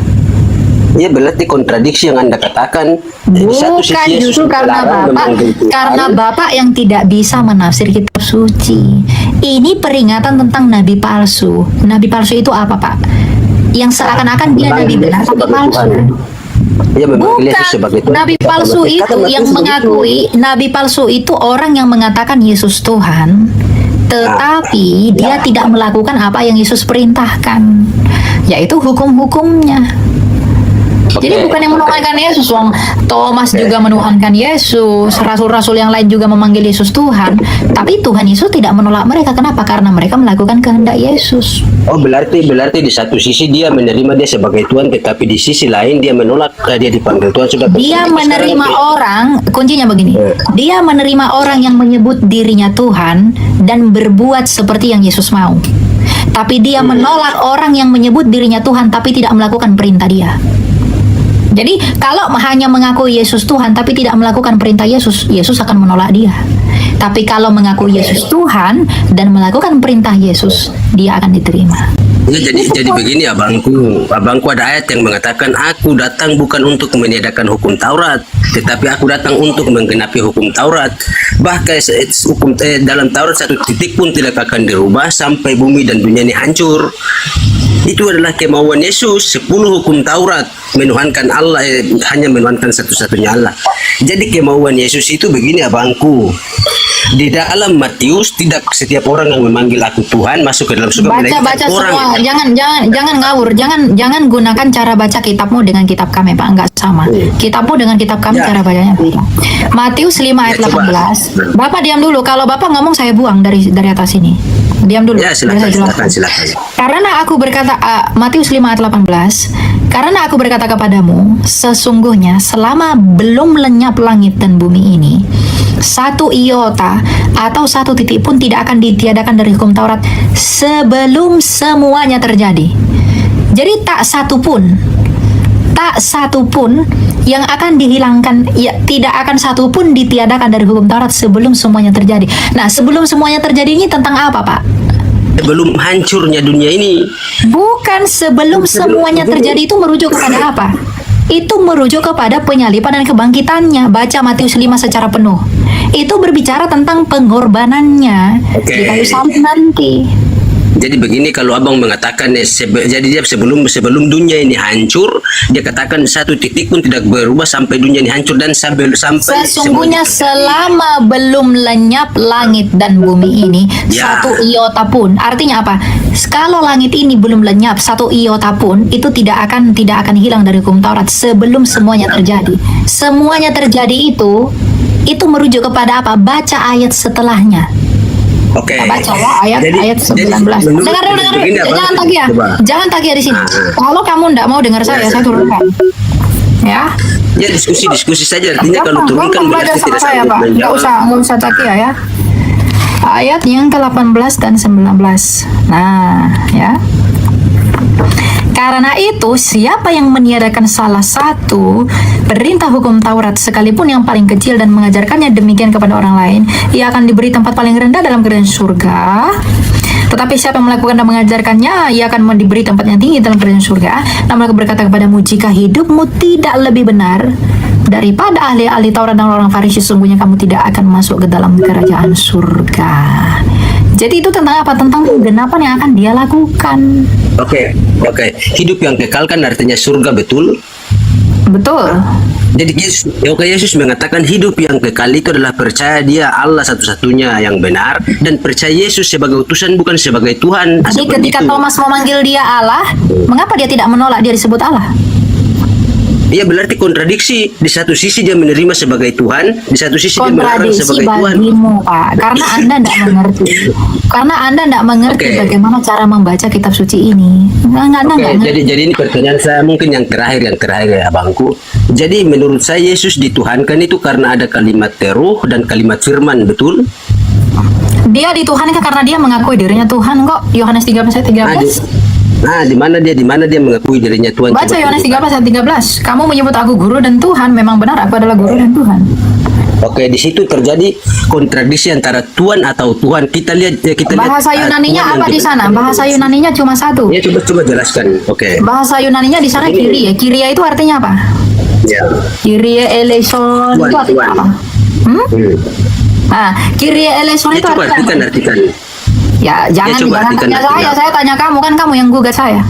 Ya, berarti kontradiksi yang Anda katakan. Bukan, justru karena Bapak yang tidak bisa menafsir kitab suci. Ini peringatan tentang nabi palsu. Nabi palsu itu apa, Pak? Yang seakan-akan dia nabi benar tapi palsu. Bukan, nabi palsu itu yang mengakui, nabi palsu itu orang yang mengatakan Yesus Tuhan, tetapi dia tidak melakukan apa yang Yesus perintahkan, yaitu hukum-hukumnya. Jadi bukan yang menuhankan Yesus, wong Thomas juga menuhankan Yesus, rasul-rasul yang lain juga memanggil Yesus Tuhan, tapi Tuhan Yesus tidak menolak mereka. Kenapa? Karena mereka melakukan kehendak Yesus. Oh, berarti di satu sisi dia menerima dia sebagai Tuhan, tetapi di sisi lain dia menolak dia dipanggil Tuhan sebagai. Dia menerima orang, kuncinya begini. Dia menerima orang yang menyebut dirinya Tuhan dan berbuat seperti yang Yesus mau. Tapi dia menolak orang yang menyebut dirinya Tuhan tapi tidak melakukan perintah dia. Jadi kalau hanya mengaku Yesus Tuhan tapi tidak melakukan perintah Yesus, Yesus akan menolak dia. Tapi kalau mengaku Yesus Tuhan dan melakukan perintah Yesus, dia akan diterima. Ya, jadi begini abangku ada ayat yang mengatakan, aku datang bukan untuk meniadakan hukum Taurat, tetapi aku datang untuk menggenapi hukum Taurat. Bahkan dalam Taurat satu titik pun tidak akan dirubah sampai bumi dan dunia ini hancur. Itu adalah kemauan Yesus. 10 hukum Taurat menuhankan Allah, hanya menuhankan satu-satunya Allah. Jadi kemauan Yesus itu begini abangku. Di dalam Matius, tidak setiap orang yang memanggil aku Tuhan masuk ke dalam surga. Baca semua, jangan ngawur, jangan gunakan cara baca kitabmu dengan kitab kami, Pak, enggak sama. Kitabmu dengan kitab kami cara bacanya beda. Matius 5 ayat 18. Bapak diam dulu, kalau Bapak ngomong saya buang dari atas ini. Diam dulu. Ya, silakan. Karena aku berkata, Matius 5 ayat 18, karena aku berkata kepadamu, sesungguhnya selama belum lenyap langit dan bumi ini, satu iota atau satu titik pun tidak akan ditiadakan dari hukum Taurat sebelum semuanya terjadi. Jadi tak satu pun yang akan dihilangkan, ya, tidak akan satu pun ditiadakan dari hukum Taurat sebelum semuanya terjadi. Nah, sebelum semuanya terjadi ini tentang apa, Pak? Belum hancurnya dunia ini. Bukan, sebelum semuanya terjadi itu merujuk kepada apa? Itu merujuk kepada penyaliban dan kebangkitannya. Baca Matius 5 secara penuh. Itu berbicara tentang pengorbanannya di kayu salib nanti. Jadi begini, kalau abang mengatakan jadi dia sebelum dunia ini hancur, dia katakan satu titik pun tidak berubah sampai dunia ini hancur, dan sampai sesungguhnya selama belum lenyap langit dan bumi ini, satu iota pun. Artinya apa? Kalau langit ini belum lenyap satu iota pun, itu tidak akan hilang dari hukum Taurat sebelum semuanya terjadi. Semuanya terjadi itu merujuk kepada apa? Baca ayat setelahnya. Oke. Baca ya ayat 19. Dengar. Jangan tagih di sini. Kalau kamu tidak mau dengar saya turunkan. Ya. Ya, diskusi saja. Artinya kalau turunkan berarti tidak saya, Pak. Enggak usah tagih ya. Ayat yang ke-18 dan 19. Nah, ya. Karena itu, siapa yang meniadakan salah satu perintah hukum Taurat sekalipun yang paling kecil dan mengajarkannya demikian kepada orang lain, ia akan diberi tempat paling rendah dalam kerajaan surga. Tetapi siapa yang melakukan dan mengajarkannya, ia akan diberi tempat yang tinggi dalam kerajaan surga. Namun aku berkata kepadamu, jika hidupmu tidak lebih benar daripada ahli-ahli Taurat dan orang Farisi, sesungguhnya kamu tidak akan masuk ke dalam kerajaan surga. Jadi itu tentang apa? Tentang penggenapan yang akan dia lakukan. Oke. Hidup yang kekal kan artinya surga, betul? Betul. Jadi Yesus mengatakan hidup yang kekal itu adalah percaya dia Allah satu-satunya yang benar, dan percaya Yesus sebagai utusan bukan sebagai Tuhan. Jadi ketika Thomas memanggil dia Allah, mengapa dia tidak menolak dia disebut Allah? Iya, berarti kontradiksi. Di satu sisi dia menerima sebagai Tuhan, di satu sisi dia melarang sebagai Tuhan. Bagimu, Pak, karena Anda tidak mengerti. Karena Anda tidak mengerti bagaimana cara membaca kitab suci ini. Jadi ini pertanyaan saya mungkin yang terakhir ya, abangku. Jadi menurut saya Yesus dituhankan itu karena ada kalimat Ruh dan kalimat firman, betul? Dia dituhankan karena dia mengakui dirinya Tuhan kok. Yohanes 13:13. Nah, di mana dia mengakui dirinya Tuhan? Baca Yohanes 13:13. Kamu menyebut aku guru dan Tuhan, memang benar aku adalah guru dan Tuhan. Oke, di situ terjadi kontradiksi antara Tuhan atau Tuhan. Kita lihat bahasa Yunaninya apa di sana? Bahasa Yunaninya cuma satu. Ya, coba jelaskan. Oke. Bahasa Yunaninya di sana Kyrie. Kyrie itu artinya apa? Ya. Kyrie eleison itu artinya apa? Nah, Kyrie eleison itu artinya artikan. Ya, jangan tanya saya tanya kamu, kan kamu yang gugat saya.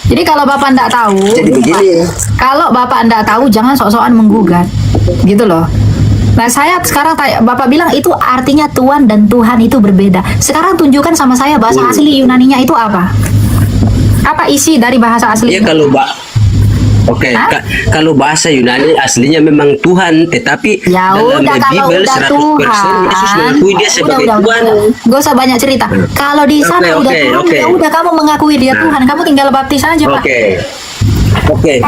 Jadi kalau Bapak enggak tahu, kalau Bapak enggak tahu jangan sok-sokan menggugat. Gitu loh. Nah, saya sekarang Bapak bilang itu artinya Tuhan dan Tuhan itu berbeda. Sekarang tunjukkan sama saya bahasa asli Yunaninya itu apa? Apa isi dari bahasa asli? Ya, kalau bahasa Yunani aslinya memang Tuhan, tetapi dalam Bible 100% Yesus mengakui dia sebagai Tuhan. Gak usah banyak cerita. Kalau di sana udah turun, ya udah kamu mengakui dia Tuhan, kamu tinggal baptis aja, Pak. Oke.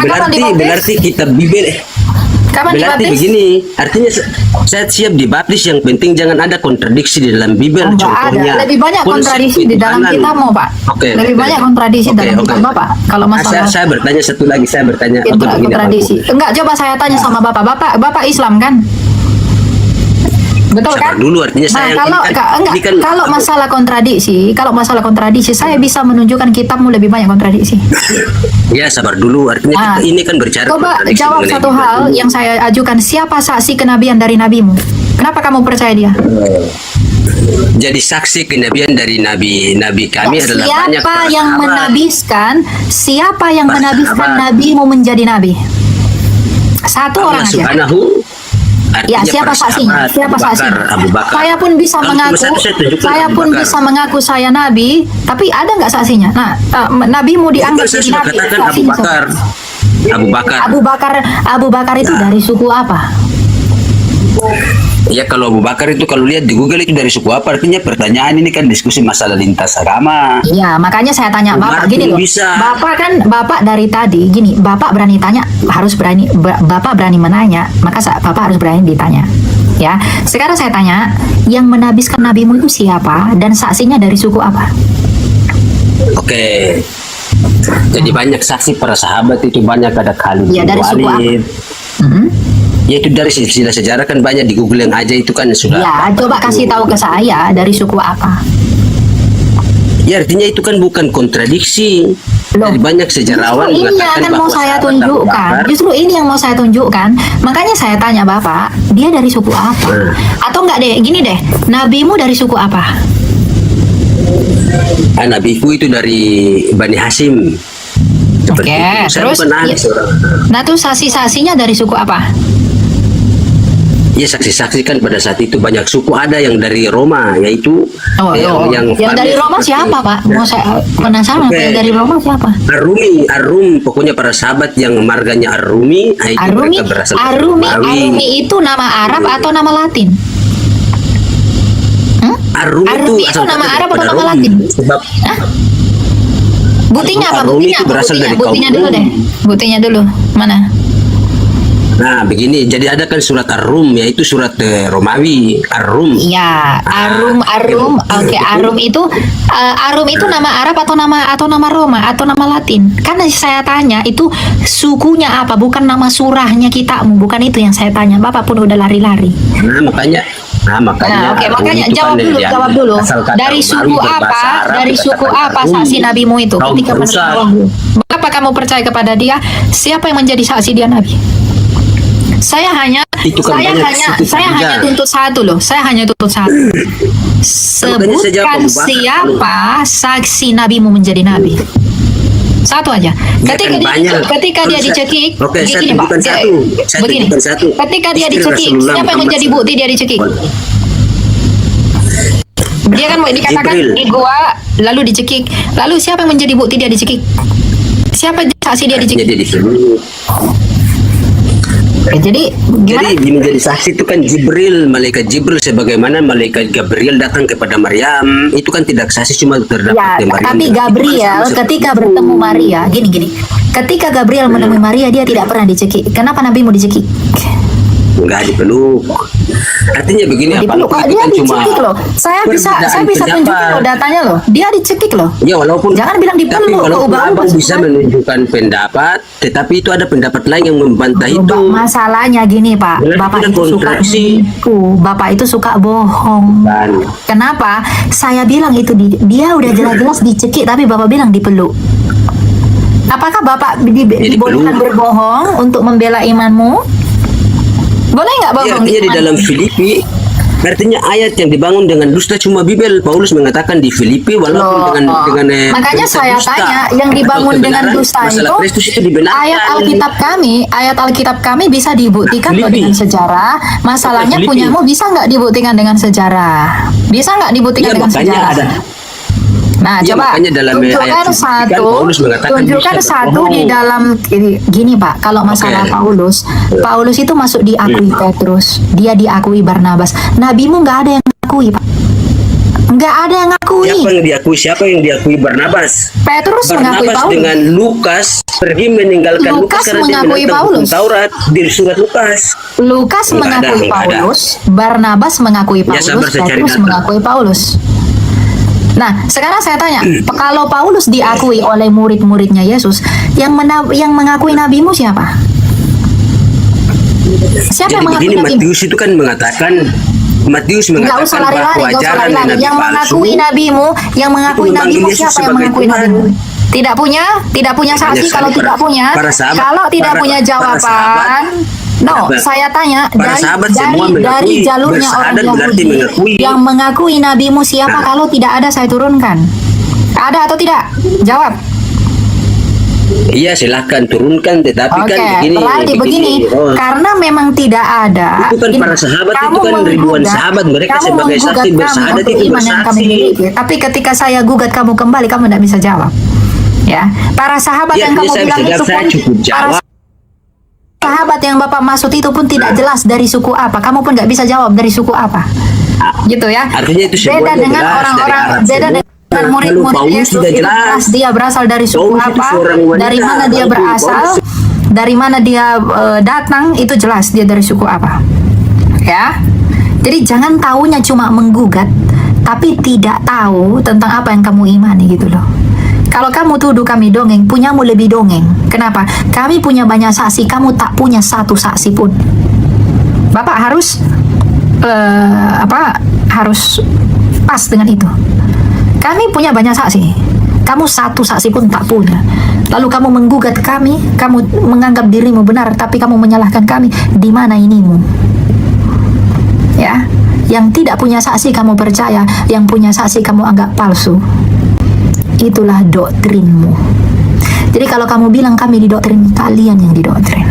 Berarti kita Bible. Berarti begini, artinya saya siap dibaptis, yang penting jangan ada kontradiksi di dalam Bible. Contohnya, lebih banyak kontradiksi di dalam kitabmu, Pak. Lebih banyak kontradiksi dalam kitab Bapak. Kalau masalah saya bertanya satu lagi, kontradiksi. Enggak, coba saya tanya sama Bapak Islam kan? Betul kan? Dulu artinya saya kalau masalah kontradiksi, saya bisa menunjukkan kitabmu lebih banyak kontradiksi. Ya, sabar dulu, artinya ini kan berbicara. Coba jawab satu hal yang saya ajukan, siapa saksi kenabian dari nabimu? Kenapa kamu percaya dia? Jadi saksi kenabian dari nabi kami adalah banyak. Siapa yang menabiskan nabimu menjadi nabi? Satu orang aja. Ya, siapa saksinya? Saya pun bisa mengaku saya nabi, tapi ada nggak saksinya? Nah, nabimu dianggap jadi nabi. Abu Bakar itu dari suku apa? Ya, kalau Abu Bakar itu kalau lihat di Google itu dari suku apa? Artinya pertanyaan ini kan diskusi masalah lintas agama. Iya, makanya saya tanya Bapak gini loh. Bapak dari tadi gini, Bapak berani tanya, Bapak berani menanya, maka Bapak harus berani ditanya. Ya, sekarang saya tanya, yang menabiskan nabimu itu siapa dan saksinya dari suku apa? Oke. Jadi banyak saksi para sahabat itu, banyak ada Khalid Ya, bin dari suku apa? Walid. Ya itu dari silsilah sejarah kan banyak, di Google yang aja itu kan sudah. Ya, coba kasih tahu ke saya dari suku apa. Ya artinya itu kan bukan kontradiksi. Loh, Jadi banyak sejarawan justru ini mengatakan yang mau bahwa saya sahabat Abu tunjukkan. Bakar, Justru ini yang mau saya tunjukkan. Makanya saya tanya Bapak, dia dari suku apa? Atau enggak deh, gini deh, nabimu dari suku apa? nabiku itu dari Bani Hashim. Seperti Oke, itu. Saya terus bukan ahli seorang. nah tuh saksi-saksinya dari suku apa? Ya saksi-saksi kan pada saat itu banyak suku, ada yang dari Roma, yaitu yang dari Roma siapa Pak? Mau saya penasaran yang dari Roma siapa? Arum, pokoknya para sahabat yang marganya Arumi, itu Arumi, mereka berasal dari Arumi, Romawi. Arumi itu nama Arab atau nama Latin? Arumi itu nama kata Arab atau daripada nama Rum. Latin? Sebab Buktinya apa? Arumi Buktinya itu apa? berasal dari Buktinya kaum dulu Rum. deh. Buktinya dulu. Mana? Nah begini, jadi ada kan surat Ar-Rum, yaitu surat Romawi, Ar-Rum. Iya, Arum. Oke, Arum itu nama Arab atau nama Roma atau nama Latin? Karena saya tanya itu sukunya apa, bukan nama surahnya kitabmu, bukan itu yang saya tanya. Bapak pun udah lari-lari. Nah makanya Oke, Ar-Rum makanya itu kan jawab dulu. asal kata Dari Romawi suku berbahasa apa? Arab, Dari dikatakan suku apa Ar-Rum. saksi nabimu itu Kaum ketika perusak. menerima wahyu? Mengapa kamu percaya kepada dia? Siapa yang menjadi saksi dia nabi? Saya hanya tuntut satu loh. Saya hanya tuntut satu. Sebutkan siapa saksi nabimu menjadi nabi. Satu aja. Ketika dia dicekik, Oke, saya gini, Pak. tunjukkan satu. Saya Begini. tunjukkan satu. Ketika dia Istri dicekik, Rasulullah siapa yang Muhammad menjadi bukti dia dicekik? Dia kan dikatakan Jibril. di gua lalu dicekik. Lalu siapa yang menjadi bukti dia dicekik? Siapa saksi dia dicekik? Jadi di sini. Jadi gimana? Jadi menjadi saksi itu kan Jibril, malaikat Jibril, sebagaimana malaikat Gabriel datang kepada Maryam, itu kan tidak saksi, cuma terdapat Ya, di Maryam. tapi Gabriel ketika bertemu Maria, gini. Ketika Gabriel menemui Maria, dia tidak pernah dicekik. Kenapa nabimu dicekik? Enggak dipeluk. Artinya begini, Dipeluk. apalagi Dia kan cuma dicekik loh. Saya bisa perbedaan tunjukin pendapat. loh datanya loh. Dia dicekik loh. Ya walaupun Jangan bilang tapi dipeluk, walaupun ubah-ubah abang bisa semua. menunjukkan pendapat, tetapi itu ada pendapat lain yang membantah itu. Masalahnya gini Pak, Berarti Bapak ada itu suka kontraksi. nipu, Bapak itu suka bohong. Dan Kenapa? Saya bilang itu dia udah jelas-jelas dicekik, tapi Bapak bilang dipeluk. Apakah Bapak dibolehkan berbohong untuk membela imanmu? Boleh nggak ya, bohong? artinya di dalam Filipi, artinya ayat yang dibangun dengan dusta cuma Bibel. Paulus mengatakan di Filipi walaupun dengan makanya berita saya dusta tanya yang dibangun atau dengan kebenaran, dusta masalah Kristus itu dibenarkan. ayat Alkitab kami bisa dibuktikan loh dengan sejarah. Masalahnya Filipi. punyamu bisa nggak dibuktikan dengan sejarah? Bisa nggak dibuktikan Ya, dengan makanya sejarah? ada. Nah, Ya, coba makanya dalam tunjukkan ayat itu kan Paulus mengatakan tunjukkan bisa satu berbohong. di dalam gini Pak. Kalau masalah Paulus itu masuk diakui Petrus, dia diakui Barnabas. Nabimu nggak ada yang ngakui Pak. Nggak ada yang ngakui. Siapa yang diakui Barnabas? Petrus mengakui Barnabas Paulus. dengan Lukas pergi meninggalkan Lukas karena dia mengakui menentang Paulus. hukum Taurat di surat Lukas. Lukas Nggak mengakui ada. Paulus, Barnabas mengakui Paulus, sabar, saya cari Petrus data. mengakui Paulus. Nah, sekarang saya tanya, kalau Paulus diakui oleh murid-muridnya Yesus, yang mengakui nabimu siapa? Siapa Jadi yang mengakui begini, nabimu? Matius itu kan mengatakan Nggak usah lari-lari, nggak usah lari-lari. Yang mengakui nabimu siapa yang mengakui nabimu? Tidak punya saksi. Kalau tidak punya, jawaban. Saya tanya dari jalurnya orang Yahudi yang mengakui nabimu siapa kalau tidak ada saya turunkan. Ada atau tidak? Jawab. Iya, silahkan turunkan, tetapi kan begini. Berarti begini, karena memang tidak ada. Itu kan para sahabat itu kan ribuan sahabat, mereka sebagai saksi bersahadat itu bersaksi. Tapi ketika saya gugat kamu kembali, kamu tidak bisa jawab. Ya, para sahabat yang kamu bilang itu pun para sahabat yang Bapak maksud itu pun tidak jelas dari suku apa. Kamu pun nggak bisa jawab dari suku apa. Gitu ya. Artinya itu beda dengan orang-orang, beda dengan murid-murid Yesus itu jelas dia berasal dari suku apa, dari mana dia berasal, dari mana dia datang, itu jelas dia dari suku apa. Ya. Jadi jangan taunya cuma menggugat tapi tidak tahu tentang apa yang kamu imani gitu loh. Kalau kamu tuduh kami dongeng, punyamu lebih dongeng. Kenapa? Kami punya banyak saksi, kamu tak punya satu saksi pun. Bapak harus harus pas dengan itu. Kami punya banyak saksi, kamu satu saksi pun tak punya. Lalu kamu menggugat kami, kamu menganggap dirimu benar, tapi kamu menyalahkan kami. Di mana inimu? Ya, yang tidak punya saksi kamu percaya, yang punya saksi kamu anggap palsu. Itulah doktrinmu. Jadi kalau kamu bilang kami didoktrin, kalian yang didoktrin,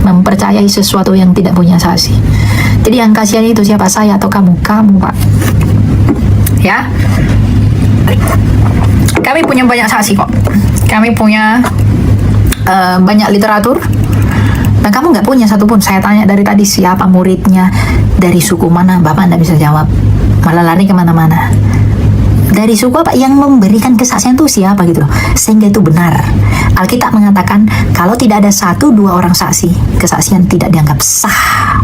mempercayai sesuatu yang tidak punya saksi. Jadi yang kasihan itu siapa, saya atau kamu? Kamu, Pak. Ya, kami punya banyak saksi kok. Kami punya banyak literatur. Dan kamu nggak punya satupun. Saya tanya dari tadi siapa muridnya, dari suku mana, Bapak nggak bisa jawab, malah lari kemana-mana. Dari suku apa yang memberikan kesaksian itu siapa gitu loh, sehingga itu benar. Alkitab mengatakan kalau tidak ada 1-2 orang saksi, kesaksian tidak dianggap sah.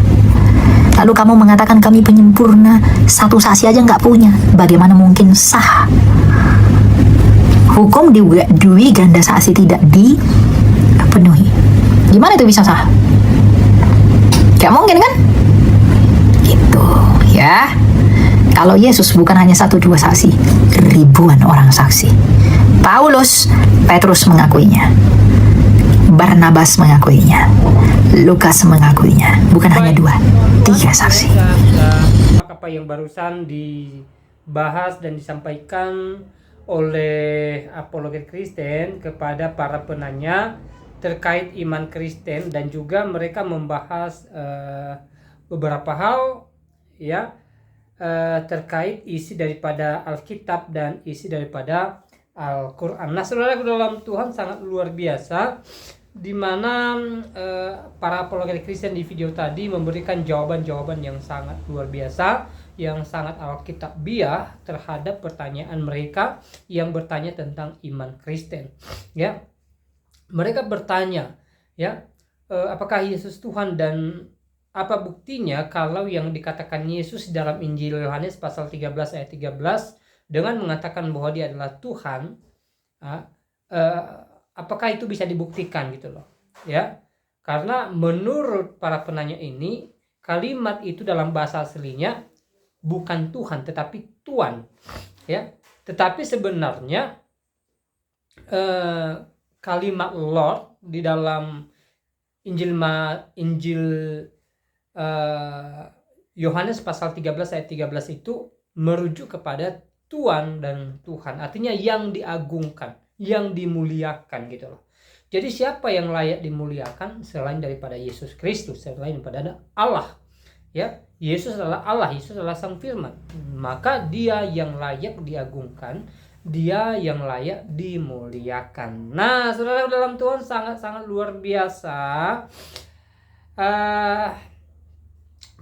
Lalu kamu mengatakan kami penyempurna, satu saksi aja nggak punya, bagaimana mungkin sah? Hukum dui ganda saksi tidak dipenuhi. Gimana itu bisa sah? Gak mungkin kan? Gitu ya. Kalau Yesus bukan hanya 1-2 saksi, ribuan orang saksi. Paulus, Petrus mengakuinya, Barnabas mengakuinya, Lukas mengakuinya. Bukan hanya 2-3 saksi. Apa yang barusan dibahas dan disampaikan oleh apologet Kristen kepada para penanya terkait iman Kristen, dan juga mereka membahas beberapa hal ya terkait isi daripada Alkitab dan isi daripada Al-Quran. Nah, saudara dalam Tuhan sangat luar biasa, di mana para apologet Kristen di video tadi memberikan jawaban-jawaban yang sangat luar biasa, yang sangat alkitabiah terhadap pertanyaan mereka yang bertanya tentang iman Kristen. Ya, mereka bertanya, ya, apakah Yesus Tuhan, dan apa buktinya kalau yang dikatakan Yesus dalam Injil Yohanes pasal 13 ayat 13 dengan mengatakan bahwa dia adalah Tuhan, apakah itu bisa dibuktikan gitu loh, ya? Karena menurut para penanya ini, kalimat itu dalam bahasa aslinya bukan Tuhan tetapi Tuan, ya. Tetapi sebenarnya kalimat Lord di dalam Injil Yohanes pasal 13 ayat 13 itu merujuk kepada Tuan dan Tuhan, artinya yang diagungkan, yang dimuliakan gitu loh. Jadi siapa yang layak dimuliakan selain daripada Yesus Kristus, selain daripada Allah, ya? Yesus adalah Allah, Yesus adalah Sang Firman, maka dia yang layak diagungkan, dia yang layak dimuliakan. Nah, saudara dalam Tuhan sangat-sangat luar biasa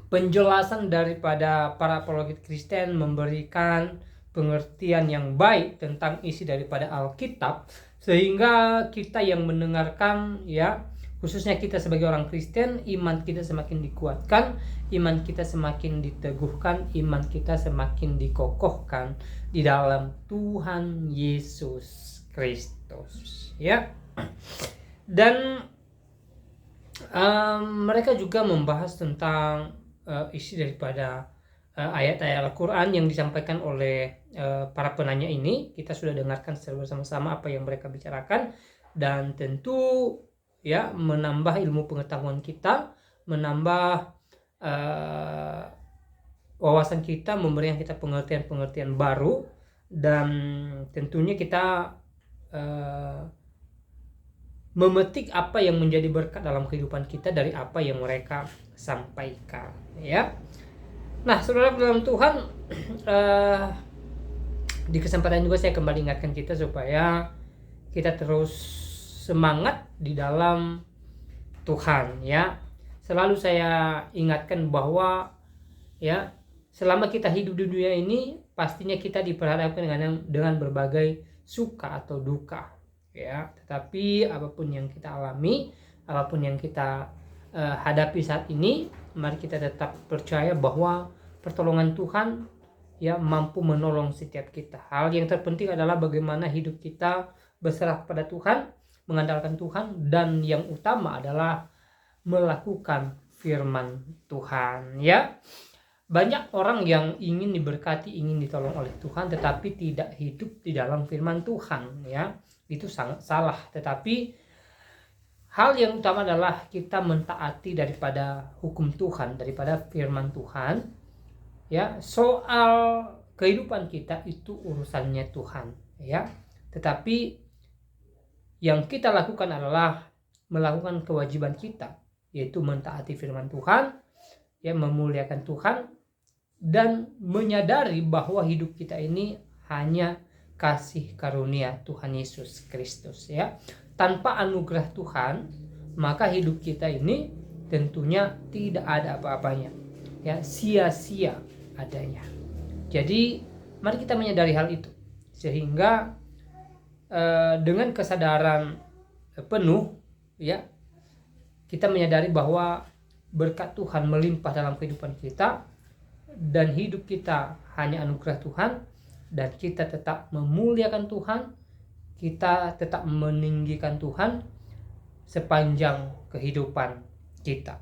penjelasan daripada para apologet Kristen memberikan pengertian yang baik tentang isi daripada Alkitab, sehingga kita yang mendengarkan, ya, khususnya kita sebagai orang Kristen, iman kita semakin dikuatkan, iman kita semakin diteguhkan, iman kita semakin dikokohkan di dalam Tuhan Yesus Kristus, ya. Dan mereka juga membahas tentang isi daripada ayat-ayat Al-Quran yang disampaikan oleh para penanya ini. Kita sudah dengarkan secara bersama-sama apa yang mereka bicarakan, dan tentu ya menambah ilmu pengetahuan kita, menambah wawasan kita, memberikan kita pengertian-pengertian baru, dan tentunya kita memetik apa yang menjadi berkat dalam kehidupan kita dari apa yang mereka sampaikan, ya. Nah, saudara dalam Tuhan, di kesempatan juga saya kembali ingatkan kita supaya kita terus semangat di dalam Tuhan, ya. Selalu saya ingatkan bahwa, ya, selama kita hidup di dunia ini pastinya kita diperhadapkan dengan berbagai suka atau duka, ya. Tetapi apapun yang kita alami, apapun yang kita hadapi saat ini, mari kita tetap percaya bahwa pertolongan Tuhan ya mampu menolong setiap kita. Hal yang terpenting adalah bagaimana hidup kita berserah pada Tuhan, mengandalkan Tuhan, dan yang utama adalah melakukan firman Tuhan, ya. Banyak orang yang ingin diberkati, ingin ditolong oleh Tuhan, tetapi tidak hidup di dalam firman Tuhan, ya. Itu sangat salah. Tetapi hal yang utama adalah kita mentaati daripada hukum Tuhan, daripada firman Tuhan, ya. Soal kehidupan kita itu urusannya Tuhan, ya. Tetapi yang kita lakukan adalah melakukan kewajiban kita, yaitu mentaati firman Tuhan, ya, memuliakan Tuhan, dan menyadari bahwa hidup kita ini hanya kasih karunia Tuhan Yesus Kristus, ya. Tanpa anugerah Tuhan, maka hidup kita ini tentunya tidak ada apa-apanya, ya, sia-sia adanya. Jadi mari kita menyadari hal itu, sehingga dengan kesadaran penuh, ya, kita menyadari bahwa berkat Tuhan melimpah dalam kehidupan kita, dan hidup kita hanya anugerah Tuhan, dan kita tetap memuliakan Tuhan, kita tetap meninggikan Tuhan sepanjang kehidupan kita.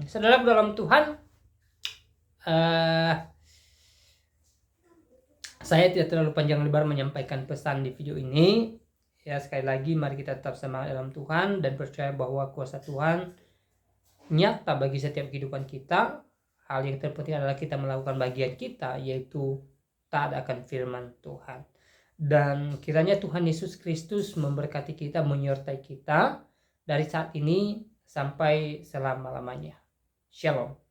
Saudara dalam Tuhan, saya tidak terlalu panjang lebar menyampaikan pesan di video ini. Ya, sekali lagi mari kita tetap semangat dalam Tuhan dan percaya bahwa kuasa Tuhan nyata bagi setiap kehidupan kita. Hal yang terpenting adalah kita melakukan bagian kita, yaitu taat akan firman Tuhan. Dan kiranya Tuhan Yesus Kristus memberkati kita, menyertai kita dari saat ini sampai selama-lamanya. Shalom.